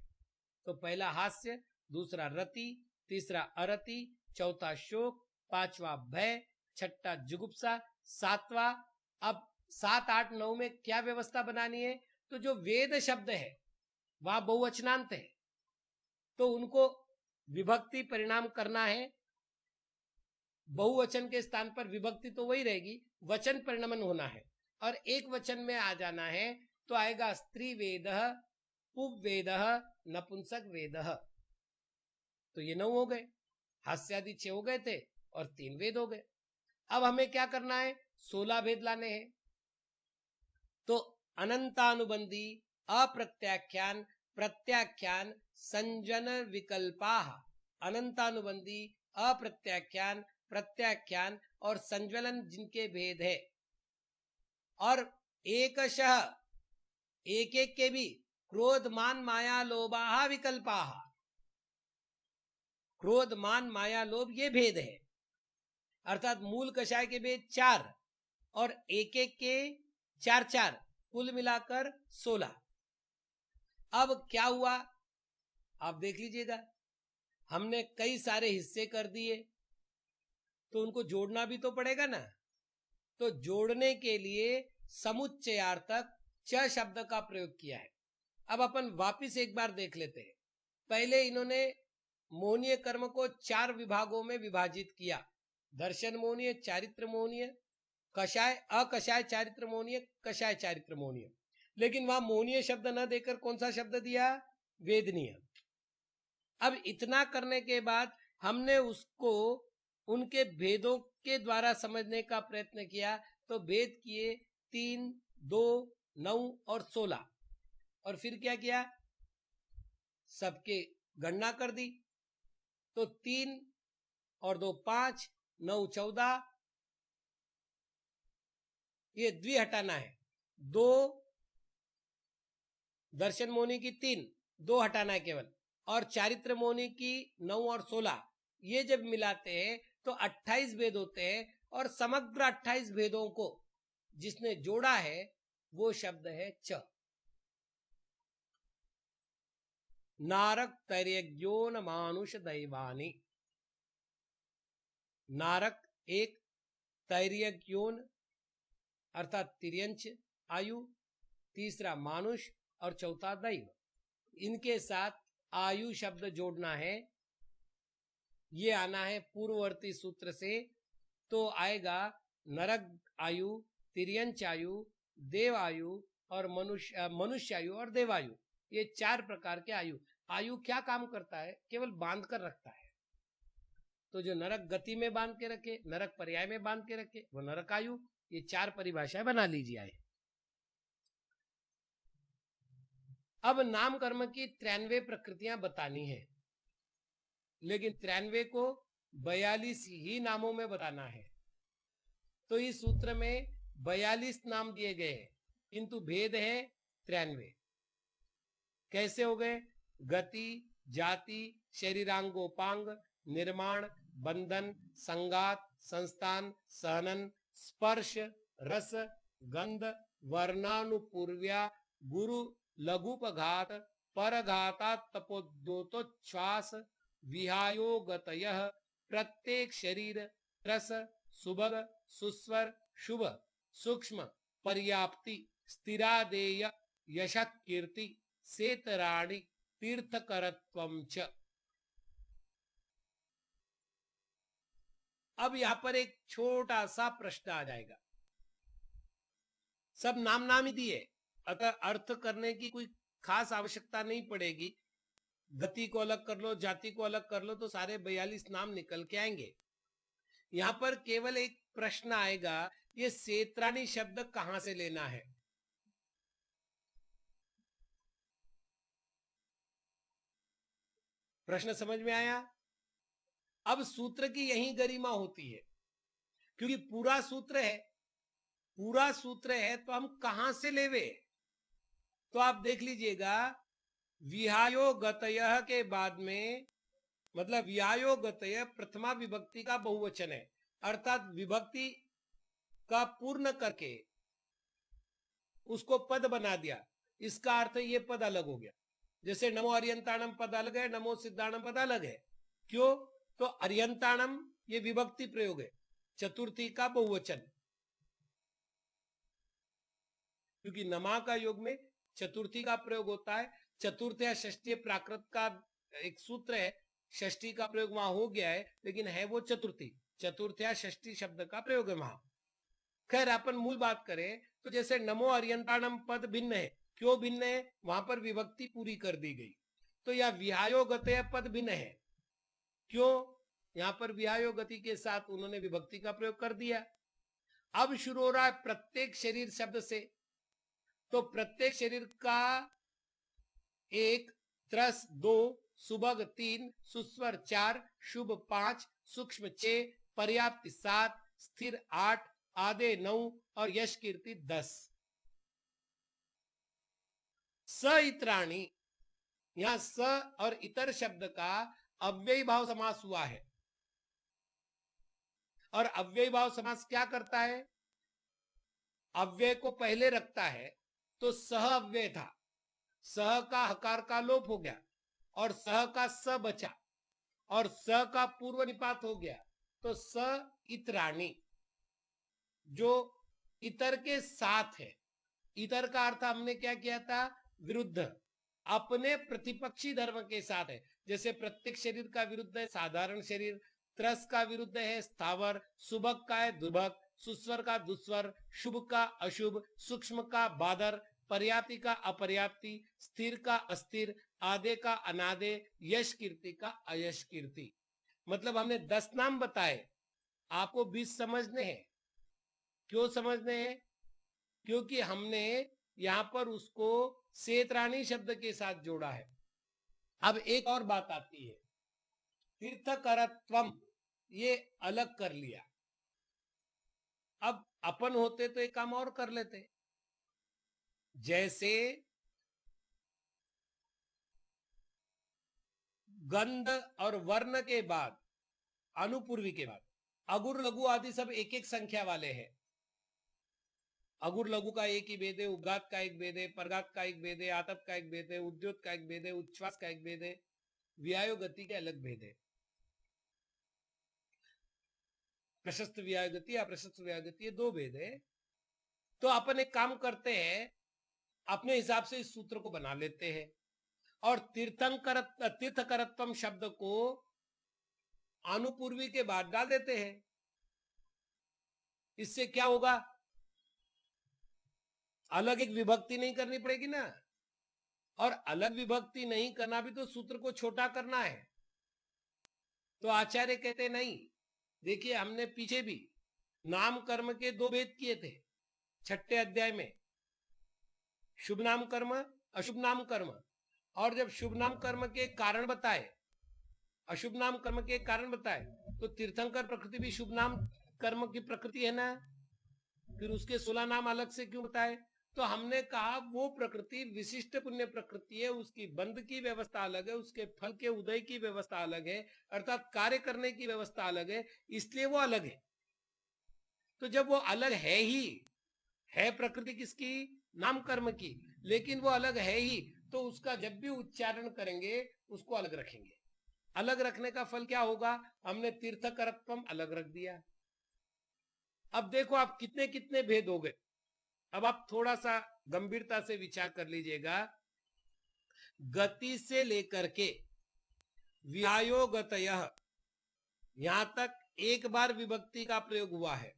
तो पहला हास्य, दूसरा रति, तीसरा अरति, चौथा शोक, पांचवा भय, छठा जुगुप्सा, सातवां। अब 7, 8, 9 में क्या व्यवस्था बनानी है, तो जो वेद शब्द है वह बहुवचनांत है, तो उनको विभक्ति परिणाम करना है। बहुवचन के स्थान पर विभक्ति तो वही रहेगी, वचन परिणमन होना है और एक वचन में आ जाना है। तो आएगा स्त्री वेदः, पुब वेदः, नपुंसक वेदः। तो ये 9 हो गए, हास्यादि 6 हो गए थे और 3 वेद हो गए। अब हमें क्या करना है, 16 भेद लाने हैं। तो अनंतानुबंधी, अप्रत्याख्यान, प्रत्याख्यान, संजन विकल्पाः, अनंतानुबंधी, अप्रत्याख्यान, प्रत्याख्यान और संज्वलन जिनके भेद है, और एकशः एक एक के भी क्रोध मान माया लोभाः विकल्पाः, क्रोध मान माया लोभ ये भेद है। अर्थात मूल कषाय के भेद 4 और एक एक के 4 4, कुल मिलाकर 16। अब क्या हुआ आप देख लीजिएगा, हमने कई सारे हिस्से कर दिए तो उनको जोड़ना भी तो पड़ेगा ना। तो जोड़ने के लिए समुच्चयार्थक च शब्द का प्रयोग किया है। अब अपन वापिस एक बार देख लेते हैं। पहले इन्होंने मोहनीय कर्म को 4 विभागों में विभाजित किया, दर्शन मोहनीय, चारित्र मोहनीय, कषाय, अकषाय चारित्र मोहनीय, कषाय चारित्र मोहनीय। लेकिन वहां मोहनीय शब्द न देकर कौन सा शब्द दिया, वेदनीय। अब इतना करने के बाद हमने उसको उनके भेदों के द्वारा समझने का प्रयत्न किया। तो भेद किए 3, 2, 9 और 16, और फिर क्या किया, सबके गणना कर दी। तो 3 और 2 5, 9 14, ये द्वि हटाना है। 2 दर्शन मोहनी की 3, 2 हटाना है केवल, और चारित्र मोहनी की 9 और 16, ये जब मिलाते हैं तो 28 भेद होते हैं। और समग्र 28 भेदों को जिसने जोड़ा है वो शब्द है च। नारक तैर्यज्ञो न मानुष दैवानी। नारक एक, तैर्यग्योन अर्थात तिर्यंच आयु, तीसरा मानुष और चौथा दैव। इनके साथ आयु शब्द जोड़ना है, ये आना है पूर्ववर्ती सूत्र से, तो आएगा नरक आयु, तिर्यंच आयु, देव आयु और मनुष्य आयु और देवायु। ये 4 प्रकार के आयु। आयु क्या काम करता है? केवल बांध कर रखता है। तो जो नरक गति में बांध के रखे, नरक पर्याय में बांध के रखे, वो नरक आयु। ये 4 परिभाषाएं बना लीजिए। अब नाम कर्म की 93 प्रकृतियां बतानी है, लेकिन 93 को 42 ही नामों में बताना है। तो इस सूत्र में 42 नाम दिए गए हैं, किंतु भेद है 93। कैसे हो गए? गति, जाति, शरीरांगोपांग, निर्माण, बंधन, संगात, संस्थान, सहनन, स्पर्श, रस, गंध, वर्णानुपूर्व्या, गुरु लघुपघात, परघातात तपोद्योतोच्छ्वास, विहायोगतयः, प्रत्येक शरीर, रस, सुभग, सुस्वर, शुभ, सूक्ष्म, पर्याप्ति, स्थिरादेय, यशः कीर्ति, सेतराणि, तीर्थकरत्वं च। अब यहां पर एक छोटा सा प्रश्न आ जाएगा। सब नाम नाम ही दिए, अगर अर्थ करने की कोई खास आवश्यकता नहीं पड़ेगी। गति को अलग कर लो, जाति को अलग कर लो, तो सारे 42 नाम निकल के आएंगे। यहां पर केवल एक प्रश्न आएगा, ये सेत्राणी शब्द कहां से लेना है? प्रश्न समझ में आया? अब सूत्र की यही गरिमा होती है, क्योंकि पूरा सूत्र है, पूरा सूत्र है तो हम कहां से लेवे? तो आप देख लीजिएगा, विहायो गतयः के बाद में, मतलब विहायो गतय प्रथमा विभक्ति का बहुवचन है, अर्थात विभक्ति का पूर्ण करके उसको पद बना दिया। इसका अर्थ ये पद अलग हो गया। जैसे नमो अर्यंताणम पद अलग है, नमो सिद्धाणम पद अलग है। क्यों? तो अर्यंताणम ये विभक्ति प्रयोग है, चतुर्थी का बहुवचन, क्योंकि नमा का योग में चतुर्थी का प्रयोग होता है। चतुर्थ या षष्ठी प्राकृत का एक सूत्र है, षष्ठी का प्रयोग वहां हो गया है, लेकिन है वो चतुर्थी। चतुर्थ या षष्ठी शब्द का प्रयोग है वहां। खैर, अपन मूल बात करें तो जैसे नमो अर्यंताणम पद भिन्न है। क्यों भिन्न है? वहां पर विभक्ति पूरी कर दी गई। तो यह विहायो गतय पद भिन्न है। क्यों? यहां पर विहायो गति के साथ उन्होंने विभक्ति का प्रयोग कर दिया। अब शुरू हो रहा है प्रत्येक शरीर शब्द से। तो प्रत्येक शरीर का 1, त्रस 2, सुभग 3, सुस्वर 4, शुभ 5, सूक्ष्म 6, पर्याप्ति 7, स्थिर 8, आधे 9 और यश कीर्ति 10। स इत्राणी, यहां स और इतर शब्द का अव्ययी भाव समास हुआ है। और अव्ययी भाव समास क्या करता है? अव्यय को पहले रखता है, तो सह अव्यय था, सह का हकार का लोप हो गया और सह का स बचा, और स का पूर्व निपात हो गया, तो स इत्राणी, जो इतर के साथ है। इतर का अर्थ हमने क्या किया था? विरुद्ध, अपने प्रतिपक्षी धर्म के साथ है। जैसे प्रत्येक शरीर का विरुद्ध है साधारण शरीर, त्रस का विरुद्ध है स्थावर, सुभग का है दुर्भग, सुस्वर का दुस्वर, शुभ का अशुभ, सूक्ष्म का बादर, पर्याप्ति का अपर्याप्ति, स्थिर का अस्थिर, आधे का अनादे, यश कीर्ति का अयश कीर्ति। मतलब हमने 10 नाम बताए, आपको 20 समझने हैं। क्यों समझने हैं? क्योंकि हमने यहां पर उसको सेत्राणी शब्द के साथ जोड़ा है। अब एक और बात आती है, तीर्थकरत्वम, ये अलग कर लिया। अब अपन होते तो एक काम और कर लेते, जैसे गंध और वर्ण के बाद, अनुपूर्वी के बाद अगुर लघु आदि सब एक एक संख्या वाले हैं। अगुर लघु का एक ही भेद है, उद्गात का एक भेद है, परगात का एक भेद है, आतप का एक भेद है, उद्योत का एक भेद है, उच्छ्वास का एक भेद है, विहायो गति के अलग भेद है। प्रशस्त व्याहगति, अप्रशस्त व्याहगति, ये दो भेद है। तो अपन एक काम करते हैं, अपने हिसाब से इस सूत्र को बना लेते हैं और तीर्थकरत्वम शब्द को अनुपूर्वी के बाद डाल देते हैं। इससे क्या होगा, अलग एक विभक्ति नहीं करनी पड़ेगी ना, और अलग विभक्ति नहीं करना भी तो सूत्र को छोटा करना है। तो आचार्य कहते नहीं, देखिए हमने पीछे भी नाम कर्म के दो भेद किए थे छठे अध्याय में, शुभ नाम कर्म, अशुभ नाम कर्म। और जब शुभ नाम कर्म के कारण बताए, अशुभ नाम कर्म के कारण बताए, तो तीर्थंकर प्रकृति भी शुभ नाम कर्म की प्रकृति है ना, फिर उसके 16 नाम अलग से क्यों बताए? तो हमने कहा वो प्रकृति विशिष्ट पुण्य प्रकृति है, उसकी बंध की व्यवस्था अलग है, उसके फल के उदय की व्यवस्था अलग है, अर्थात कार्य करने की व्यवस्था अलग है, इसलिए वो अलग है। तो जब वो अलग है ही है, प्रकृति किसकी? नाम कर्म की, लेकिन वो अलग है ही, तो उसका जब भी उच्चारण करेंगे उसको अलग रखेंगे। अलग रखने का फल क्या होगा? हमने तीर्थकरत्वम अलग रख दिया। अब देखो आप कितने कितने भेद हो गए। अब आप थोड़ा सा गंभीरता से विचार कर लीजिएगा। गति से लेकर के व्यायोगतयः, यहां तक एक बार विभक्ति का प्रयोग हुआ है।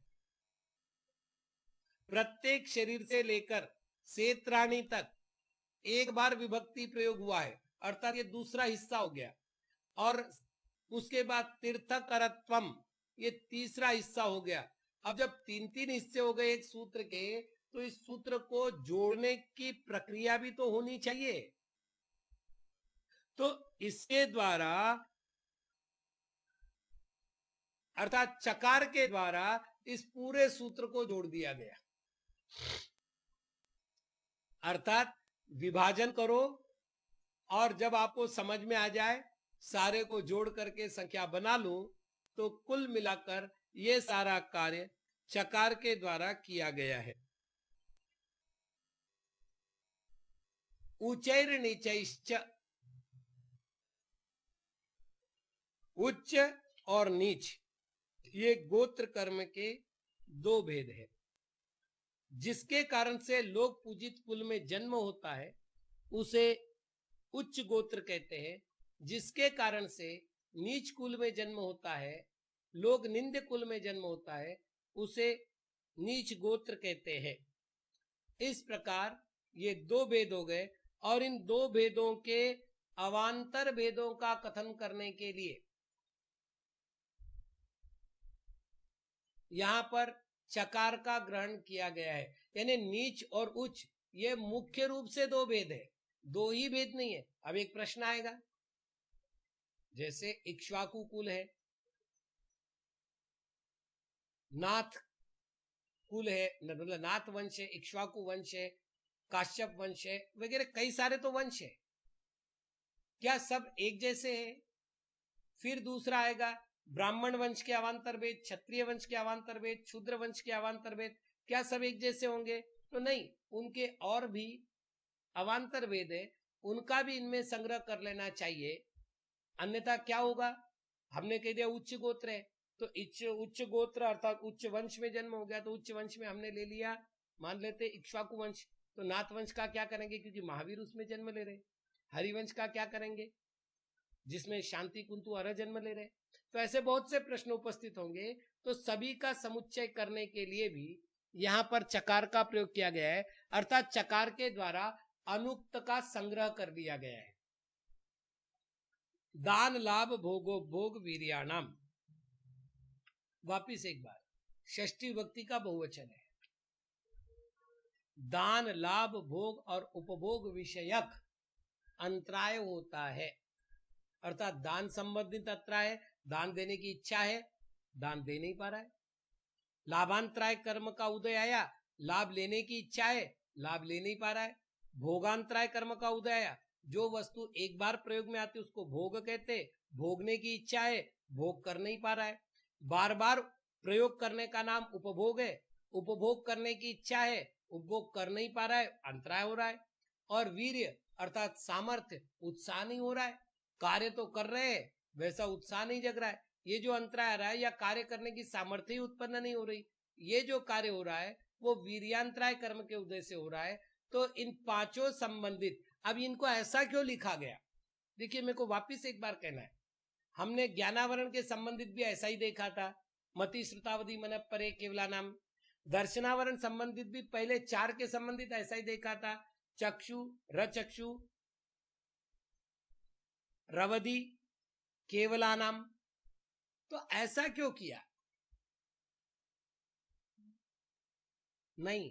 प्रत्येक शरीर से लेकर क्षेत्राणि तक एक बार विभक्ति प्रयोग हुआ है, अर्थात ये दूसरा हिस्सा हो गया। और उसके बाद तीर्थकरत्वम, ये तीसरा हिस्सा हो गया। अब जब तीन तीन हिस्से हो गए एक सूत्र के, तो इस सूत्र को जोड़ने की प्रक्रिया भी तो होनी चाहिए। तो इसके द्वारा, अर्थात चकार के द्वारा इस पूरे सूत्र को जोड़ दिया गया। अर्थात विभाजन करो और जब आपको समझ में आ जाए, सारे को जोड़ करके संख्या बना लो, तो कुल मिलाकर ये सारा कार्य चकार के द्वारा किया गया है। उच्चैर नीचैश्च, उच्च और नीच, ये गोत्र कर्म के दो भेद है। जिसके कारण से लोक पूजित कुल में जन्म होता है उसे उच्च गोत्र कहते हैं। जिसके कारण से नीच कुल में जन्म होता है, लोक निंद कुल में जन्म होता है, उसे नीच गोत्र कहते हैं। इस प्रकार ये दो भेद हो गए, और इन दो भेदों के अवान्तर भेदों का कथन करने के लिए यहां पर चकार का ग्रहण किया गया है। यानी नीच और उच्च ये मुख्य रूप से दो भेद है, दो ही भेद नहीं है। अब एक प्रश्न आएगा, जैसे इक्ष्वाकु कुल है, नाथ कुल है, मतलब नाथ वंश है, इक्ष्वाकु वंश है, काश्यप वंश है, वगैरह कई सारे तो वंश है। क्या सब एक जैसे हैं? फिर दूसरा आएगा ब्राह्मण वंश के अवान्तर भेद, क्षत्रिय वंश के अवान्तर भेद, शूद्र वंश के अवान्तर भेद, क्या सब एक जैसे होंगे? तो नहीं, उनके और भी अवान्तर भेद है, उनका भी इनमें संग्रह कर लेना चाहिए। अन्यथा क्या होगा? हमने कह दिया उच्च गोत्र है, तो उच्च गोत्र अर्थात उच्च वंश में जन्म हो गया, तो उच्च वंश में हमने ले लिया, मान लेते इक्ष्वाकु वंश, तो नाथ वंश का क्या करेंगे? क्योंकि महावीर उसमें जन्म ले रहे। हरिवंश का क्या करेंगे? जिसमें शांति कुंतु अर जन्म ले रहे। तो ऐसे बहुत से प्रश्न उपस्थित होंगे, तो सभी का समुच्चय करने के लिए भी यहां पर चकार का प्रयोग किया गया है, अर्थात चकार के द्वारा अनुक्त का संग्रह कर दिया गया है। दान लाभ भोगो भोग वीर्याणाम, वापिस एक बार, षष्ठी विभक्ति का बहुवचन है। दान लाभ भोग और उपभोग विषयक अंतराय होता है, अर्थात दान संबंधित अंतराय, दान देने की इच्छा है, दान दे नहीं पा रहा है। लाभांतराय कर्म का उदय आया, लाभ लेने की इच्छा है, लाभ ले नहीं पा रहा है। भोगांतराय कर्म का उदय आया, जो वस्तु एक बार प्रयोग में आती है उसको भोग कहते, भोगने की इच्छा है, भोग कर नहीं पा रहा है। बार बार प्रयोग करने का नाम उपभोग है, उपभोग करने की इच्छा है, उपभोग कर नहीं पा रहा है, अंतराय हो रहा है। और वीर्य अर्थात सामर्थ्य, उत्साह नहीं हो रहा है, कार्य तो कर रहे हैं, वैसा उत्साह नहीं जग रहा है, ये जो अंतराय आ रहा है या कार्य करने की सामर्थ्य ही उत्पन्न नहीं हो रही, ये जो कार्य हो रहा है वो वीर्यांतराय कर्म के उदय से हो रहा है। तो इन पांचों संबंधित, अब इनको ऐसा क्यों लिखा गया? देखिए मेरे को वापिस एक बार कहना है, हमने ज्ञानावरण के संबंधित भी ऐसा ही देखा था, मति श्रुतावधि मन परे केवला नाम। दर्शनावरण संबंधित भी पहले 4 के संबंधित ऐसा ही देखा था, चक्षु, रचक्षु, रवधि, केवला नाम। तो ऐसा क्यों किया? नहीं,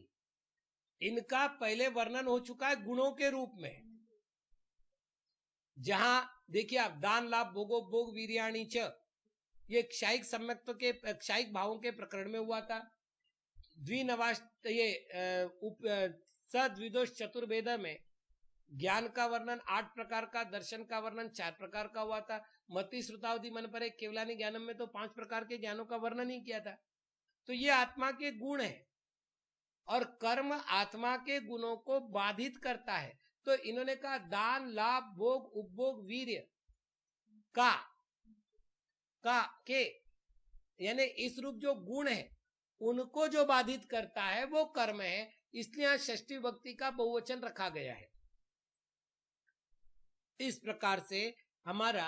इनका पहले वर्णन हो चुका है गुणों के रूप में। जहां देखिए आप, दान लाभ भोगो भोग वीर्याणी च, ये क्षायिक सम्यक्त्व के क्षायिक भावों के प्रकरण में हुआ था। द्विनवाष्ट ये सद्विदोष चतुर्वेद में ज्ञान का वर्णन 8 प्रकार का, दर्शन का वर्णन 4 प्रकार का हुआ था। मति श्रुतावधि मन परे केवलानी ज्ञानम में तो 5 प्रकार के ज्ञानों का वर्णन ही किया था। तो ये आत्मा के गुण है और कर्म आत्मा के गुणों को बाधित करता है। तो इन्होंने कहा दान लाभ भोग उपभोग वीर्य का के यानी इस रूप जो गुण है उनको जो बाधित करता है वो कर्म है। इसलिए यहां षष्ठी विभक्ति का बहुवचन रखा गया है। इस प्रकार से हमारा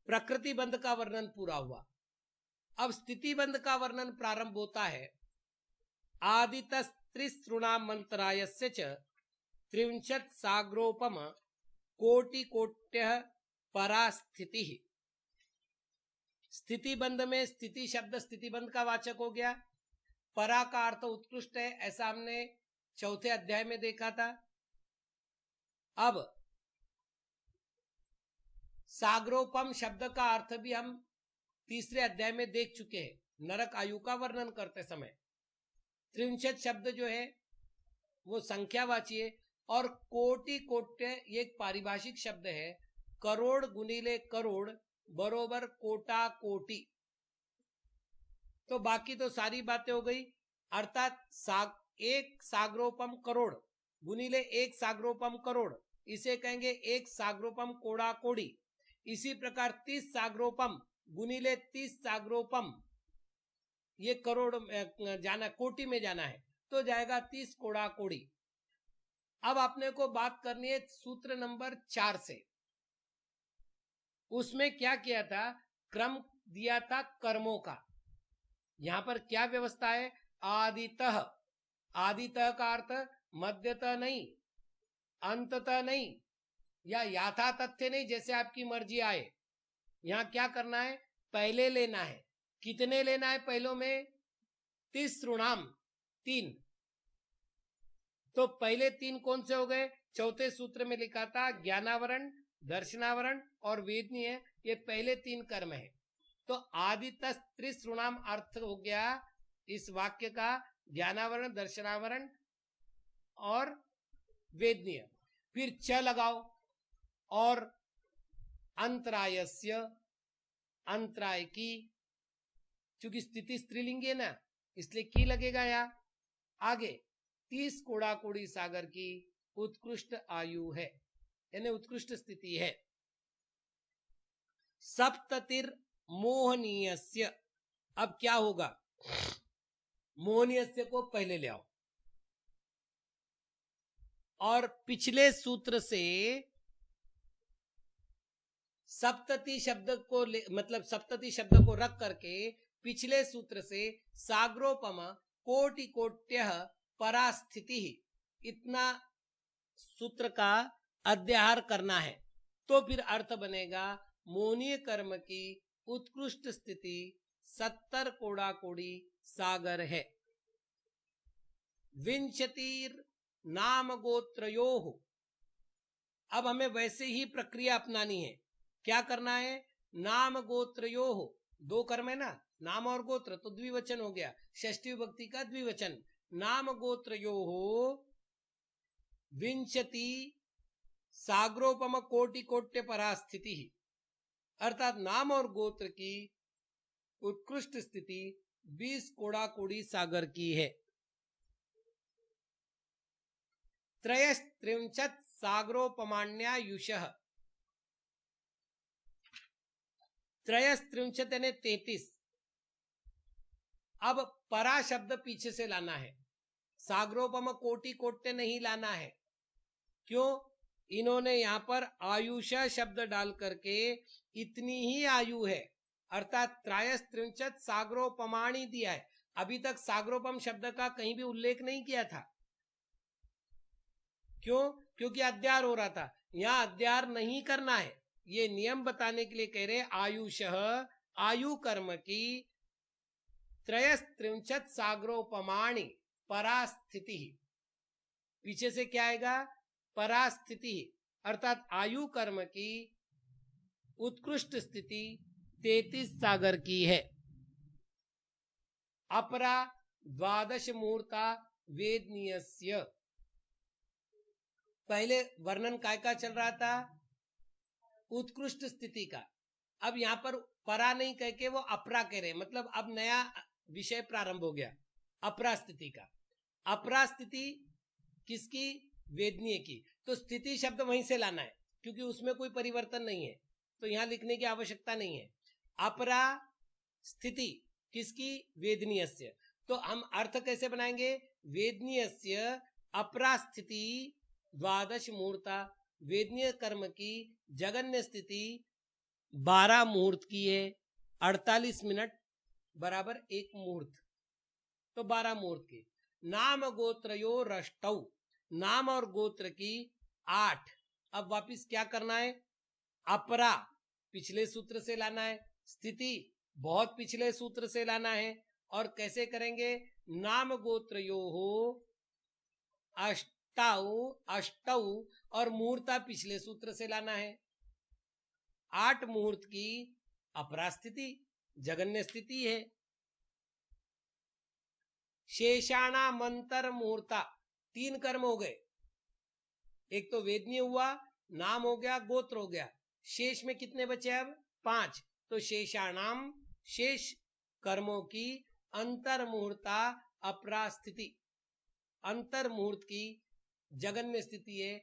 प्रकृति बंध का वर्णन पूरा हुआ। अब स्थिति बंध का वर्णन प्रारंभ होता है। आदित त्रिसृणाम मंत्रायस्य च त्रिंशत् साग्रोपम कोटि कोट्य परास्थिति। स्थिति बंध में स्थिति शब्द स्थिति बंध का वाचक हो गया। परा का अर्थ उत्कृष्ट है, ऐसा हमने चौथे अध्याय में देखा था। अब साग्रोपम शब्द का अर्थ भी हम तीसरे अध्याय में देख चुके हैं, नरक आयु का वर्णन करते समय। त्रिंशत शब्द जो है वो संख्यावाची है और कोटि कोट्य एक पारिभाषिक शब्द है। करोड़ गुणिले करोड़ बरोबर कोटा कोटि। तो बाकी तो सारी बातें हो गई, अर्थात एक साग्रोपम करोड़ गुणिले एक साग्रोपम करोड़, इसे कहेंगे एक साग्रोपम कोड़ा कोड़ी। इसी प्रकार 30 साग्रोपम गुणिले 30 साग्रोपम, ये करोड़ जाना, कोटि में जाना है तो जाएगा 30 कोड़ा कोड़ी। अब आपने को बात करनी है सूत्र नंबर 4 से। उसमें क्या किया था? क्रम दिया था कर्मों का। यहां पर क्या व्यवस्था है? आदितः, आदितः का अर्थ मध्यतः नहीं, अंततः नहीं, या याथा तथ्य नहीं, जैसे आपकी मर्जी आए। यहां क्या करना है? पहले लेना है। कितने लेना है पहलों में? तिसृणाम, 3। तो पहले 3 कौन से हो गए? चौथे सूत्र में लिखा था ज्ञानावरण, दर्शनावरण और वेदनीय, ये पहले 3 कर्म है। तो आदित्य त्रिसृणाम अर्थ हो गया इस वाक्य का ज्ञानावरण, दर्शनावरण और वेदनीय। फिर च लगाओ और अंतरायस्य, अंतराय की, चूंकि स्थिति स्त्रीलिंगी है ना इसलिए की लगेगा। यहां आगे 30 कोड़ा कोड़ी सागर की उत्कृष्ट आयु है, यानी उत्कृष्ट स्थिति है। सप्ततिर मोहनीयस्य, अब क्या होगा? मोहनीयस्य को पहले ले आओ और पिछले सूत्र से सप्तति शब्द को मतलब सप्तति शब्द को रख करके पिछले सूत्र से साग्रोपम कोटि कोट्य परास्थिति, इतना सूत्र का अध्याहार करना है। तो फिर अर्थ बनेगा मोहनीय कर्म की उत्कृष्ट स्थिति 70 कोड़ा कोड़ी सागर है। विंशतिर नाम गोत्रयोः, अब हमें वैसे ही प्रक्रिया अपनानी है। क्या करना है? नाम गोत्रयोः, 2 कर्म है ना, नाम और गोत्र, तो द्विवचन हो गया, षष्ठी विभक्ति का द्विवचन। नाम गोत्रयोः विंशति साग्रोपम कोटि कोट्य परास्थिति, अर्थात नाम और गोत्र की उत्कृष्ट स्थिति 20 कोड़ा कोड़ी सागर की है। त्रयस्त्रिंशत् सागरोपमाण्यायुषः, त्रयस्त्रिंशत् यानी 33। अब परा शब्द पीछे से लाना है, साग्रोपम कोटि कोट्य नहीं लाना है। क्यों? इन्होंने यहां पर आयुष शब्द डाल करके इतनी ही आयु है अर्थात त्रयस्त्रिंशत् साग्रोपमाणी दिया है। अभी तक साग्रोपम शब्द का कहीं भी उल्लेख नहीं किया था। क्यों? क्योंकि अध्यार हो रहा था। यहां अध्यार नहीं करना है, ये नियम बताने के लिए कह रहे आयुष आयु कर्म की त्रयस्त्रिंशत् साग्रोपमाणी परास्थिति। पीछे से क्या आएगा? परास्थिति अर्थात आयु कर्म की उत्कृष्ट स्थिति 33 सागर की है। अपरा द्वादश मुहूर्ता वेदनीयस्य। पहले वर्णन काय का चल रहा था? उत्कृष्ट स्थिति का। अब यहां पर परा नहीं कह के वो अपरा कह रहे, मतलब अब नया विषय प्रारंभ हो गया अपरा स्थिति का। अपरा स्थिति किसकी? वेदनीय की। तो स्थिति शब्द वहीं से लाना है क्योंकि उसमें कोई परिवर्तन नहीं है, तो यहां लिखने की आवश्यकता नहीं है। अपरा स्थिति किसकी? वेदनीयस्य। तो हम अर्थ कैसे बनाएंगे? वेदनीयस्य अपरा स्थिति द्वादश मुहूर्ता। वेदनीय कर्म की जगन्य स्थिति 12 मुहूर्त की है। 48 मिनट बराबर 1 मुहूर्त, तो 12 मुहूर्त की। नाम गोत्रयो रष्टौ, नाम और गोत्र की 8। अब वापिस क्या करना है? अपरा पिछले सूत्र से लाना है, स्थिति बहुत पिछले सूत्र से लाना है। और कैसे करेंगे? नाम गोत्रयो हो अष्टौ और मुहूर्ता पिछले सूत्र से लाना है। 8 मुहूर्त की अपरा स्थिति जगन्य स्थिति है। शेषाणा मंतर मुहूर्ता, 3 कर्म हो गए। एक तो वेदनीय हुआ, नाम हो गया, गोत्र हो गया। शेष में कितने बचे? अब 5। तो शेषाणाम शेष कर्मों की अंतर मुहूर्ता अपरा स्थिति, अंतर मुहूर्त की जगन्य स्थिति है।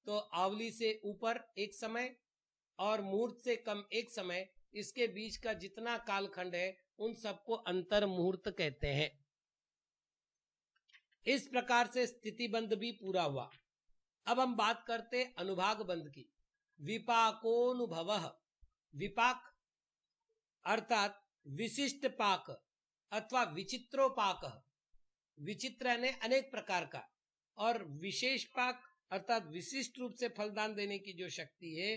तो आवली से ऊपर एक समय और मुहूर्त से कम एक समय, इसके बीच का जितना कालखंड है उन सबको अंतर मुहूर्त कहते हैं। इस प्रकार से स्थिति बंध भी पूरा हुआ। अब हम बात करते अनुभाग बंध की। विपाकोनुभव, विपाक अर्थात विशिष्ट पाक अथवा विचित्रोपाक। विचित्र यानी अनेक प्रकार का, और विशेष पाक अर्थात विशिष्ट रूप से फलदान देने की जो शक्ति है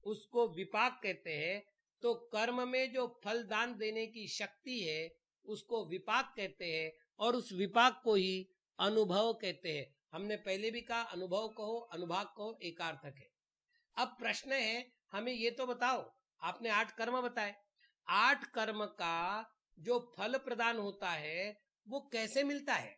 उसको विपाक कहते हैं। तो कर्म में जो फलदान देने की शक्ति है उसको विपाक कहते हैं, और उस विपाक को ही अनुभव कहते हैं। हमने पहले भी कहा अनुभव कहो अनुभाग कहो एकार्थक है। अब प्रश्न है, हमें ये तो बताओ, आपने 8 कर्म बताए, 8 कर्म का जो फल प्रदान होता है वो कैसे मिलता है?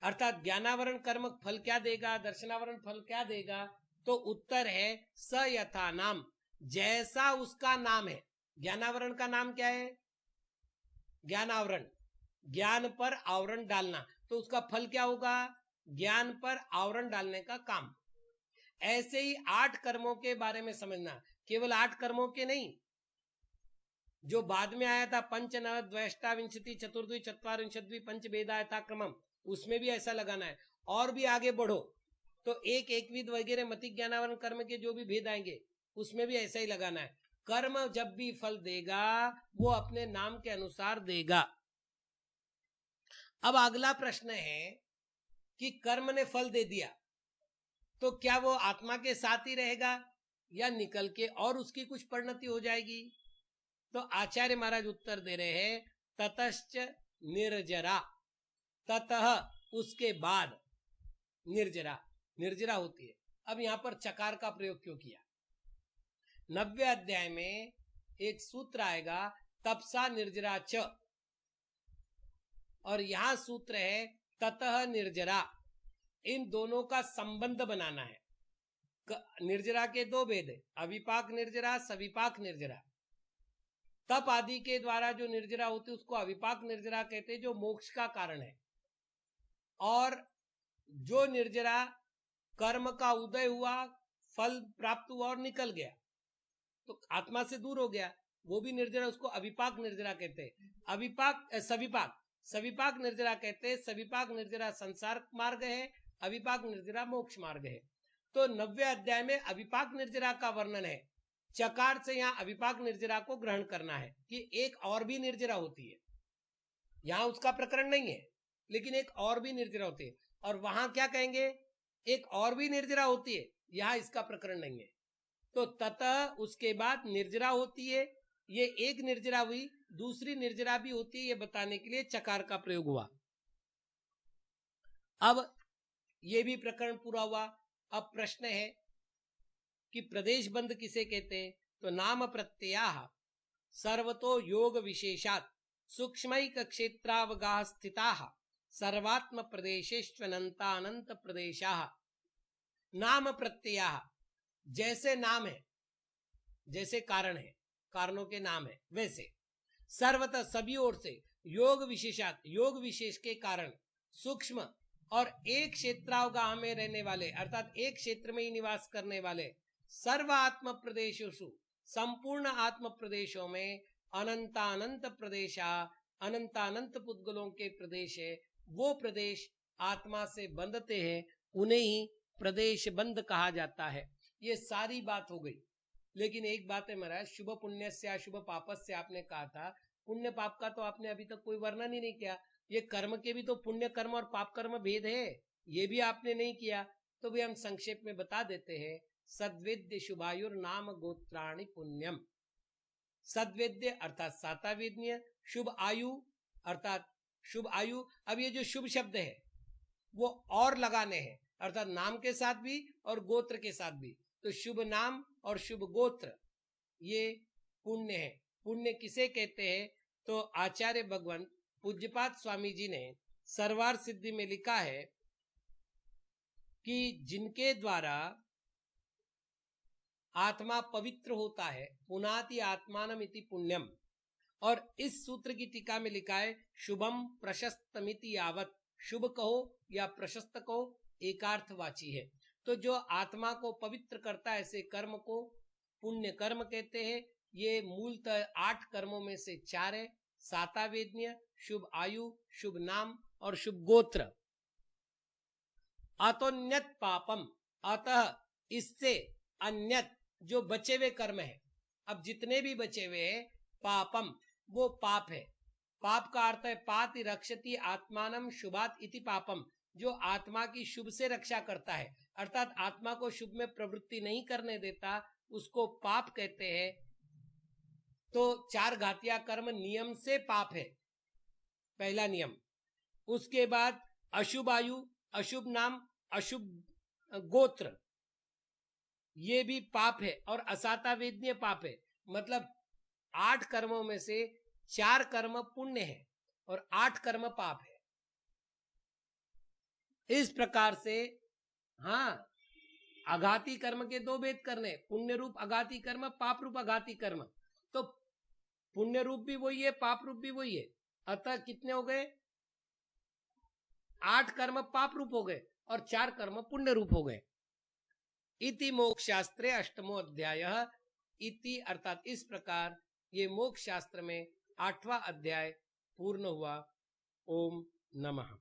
अर्थात ज्ञानावरण कर्म फल क्या देगा, दर्शनावरण फल क्या देगा? तो उत्तर है स यथा नाम, जैसा उसका नाम है। ज्ञानावरण का नाम क्या है? ज्ञानावरण, ज्ञान पर आवरण डालना, तो उसका फल क्या होगा? ज्ञान पर आवरण डालने का काम। ऐसे ही 8 कर्मों के बारे में समझना, केवल 8 कर्मों के नहीं, जो बाद में आया था पंच नव द्वैष्टाविंशति चतुर्द्वि चत्वारिंशद्वि पंच भेदा यथा क्रमम, उसमें भी ऐसा लगाना है। और भी आगे बढ़ो तो एक एकविद वगैरह मति ज्ञानावरण कर्म के जो भी भेद आएंगे उसमें भी ऐसा ही लगाना है। कर्म जब भी फल देगा वो अपने नाम के अनुसार देगा। अब अगला प्रश्न है कि कर्म ने फल दे दिया तो क्या वो आत्मा के साथ ही रहेगा या निकल के और उसकी कुछ परिणति हो जाएगी? तो आचार्य महाराज उत्तर दे रहे हैं ततश्च निर्जरा, ततः उसके बाद निर्जरा, निर्जरा होती है। अब यहां पर चकार का प्रयोग क्यों किया? 90वें अध्याय में एक सूत्र आएगा तपसा निर्जरा च, और यहां सूत्र है ततः निर्जरा। इन दोनों का संबंध बनाना है। निर्जरा के 2 भेद है, अविपाक निर्जरा, सविपाक निर्जरा। तप आदि के द्वारा जो निर्जरा होती है उसको अविपाक निर्जरा कहते हैं, जो मोक्ष का कारण है। और जो निर्जरा कर्म का उदय हुआ, फल प्राप्त हुआ और निकल गया, तो आत्मा से दूर हो गया, वो भी निर्जरा, उसको अविपाक निर्जरा कहते हैं। सविपाक निर्जरा कहते हैं। सविपाक निर्जरा संसार मार्ग है, अविपाक निर्जरा मोक्ष मार्ग है। तो 90वें अध्याय में अविपाक निर्जरा का वर्णन है। चकार से यहाँ अविपाक निर्जरा को ग्रहण करना है कि एक और भी निर्जरा होती है। यहाँ उसका प्रकरण नहीं है, लेकिन एक और भी निर्जरा होती है। और वहां क्या कहेंगे, एक और भी निर्जरा होती है, यहाँ इसका प्रकरण नहीं है। तो ततः उसके बाद निर्जरा होती है, ये एक निर्जरा हुई, दूसरी निर्जरा भी होती है, ये बताने के लिए चकार का प्रयोग हुआ। अब ये भी प्रकरण पूरा हुआ। अब प्रश्न है कि प्रदेश बंध किसे कहते हैं? तो नाम प्रत्ययाः सर्वतो योग विशेषात् सूक्ष्मैक क्षेत्रावगाह स्थिताः सर्वात्म प्रदेशेष्वनंतानंत प्रदेशाः। नाम प्रत्ययाः, जैसे नाम है, जैसे कारण है, कारणों के नाम है, वैसे सर्वतः सभी ओर से, योग विशेषात, योग विशेष के कारण, सूक्ष्म और एक क्षेत्रावगाह में रहने वाले, अर्थात एक क्षेत्र में ही निवास करने वाले, सर्व आत्म प्रदेशों, संपूर्ण आत्म प्रदेशों में, अनंतानंत प्रदेशा, अनंतानंत पुद्गलों के प्रदेश है, वो प्रदेश आत्मा से बंधते हैं, उन्हें ही प्रदेश बंध कहा जाता है। ये सारी बात हो गई। लेकिन एक बात है महाराज, शुभ पुण्य से अशुभ पापस से आपने कहा था, पुण्य पाप का तो आपने अभी तक कोई वर्णन ही नहीं किया। ये कर्म के भी तो पुण्य कर्म और पाप कर्म भेद है, ये भी आपने नहीं किया। तो भी हम संक्षेप में बता देते हैं। सद्वेद्य शुभायुर नाम गोत्राणि पुण्यम। सद्वेद्य अर्थात सातावेद्य, शुभ आयु अर्थात शुभ आयु। अब ये जो शुभ शब्द है वो और लगाने हैं, अर्थात नाम के साथ भी और गोत्र के साथ भी। तो शुभ नाम और शुभ गोत्र ये पुण्य है। पुण्य किसे कहते हैं? तो आचार्य भगवान पूज्यपाद स्वामी जी ने सर्वार सिद्धि में लिखा है कि जिनके द्वारा आत्मा पवित्र होता है, पुनाति आत्मानम इति पुण्यम। और इस सूत्र की टीका में लिखा है शुभम प्रशस्तमिति यावत। शुभ कहो या प्रशस्त कहो, एकार्थवाची है। तो जो आत्मा को पवित्र करता है, ऐसे कर्म को पुण्य कर्म कहते हैं। ये मूलतः 8 कर्मों में से 4 है, सातावेद्य, शुभ आयु, शुभ नाम और शुभ गोत्र। अतोन्यत पापम, अतः इससे अन्यत जो बचे हुए कर्म है, अब जितने भी बचे हुए हैं, पापम वो पाप है। पाप का अर्थ है पाति रक्षति आत्मानम शुभात इति पापम, जो आत्मा की शुभ से रक्षा करता है, अर्थात आत्मा को शुभ में प्रवृत्ति नहीं करने देता, उसको पाप कहते हैं। तो 4 घातिया कर्म नियम से पाप है, पहला नियम। उसके बाद अशुभ आयु, अशुभ नाम, अशुभ गोत्र, ये भी पाप है। और असातावेद्य पाप है। मतलब 8 कर्मों में से 4 कर्म पुण्य है और 8 कर्म पाप है। इस प्रकार से हाँ, आघाती कर्म के 2 भेद करने, पुण्य रूप आघाती कर्म, पाप रूप आघाती कर्म। तो पुण्य रूप भी वही है, पाप रूप भी वही है। अतः कितने हो गए? 8 कर्म पाप रूप हो गए और 4 कर्म पुण्य रूप हो गए। इति मोक्ष शास्त्रे अष्टमो अध्याय। इति अर्थात इस प्रकार ये मोक्ष शास्त्र में 8वां अध्याय पूर्ण हुआ। ओम नमः।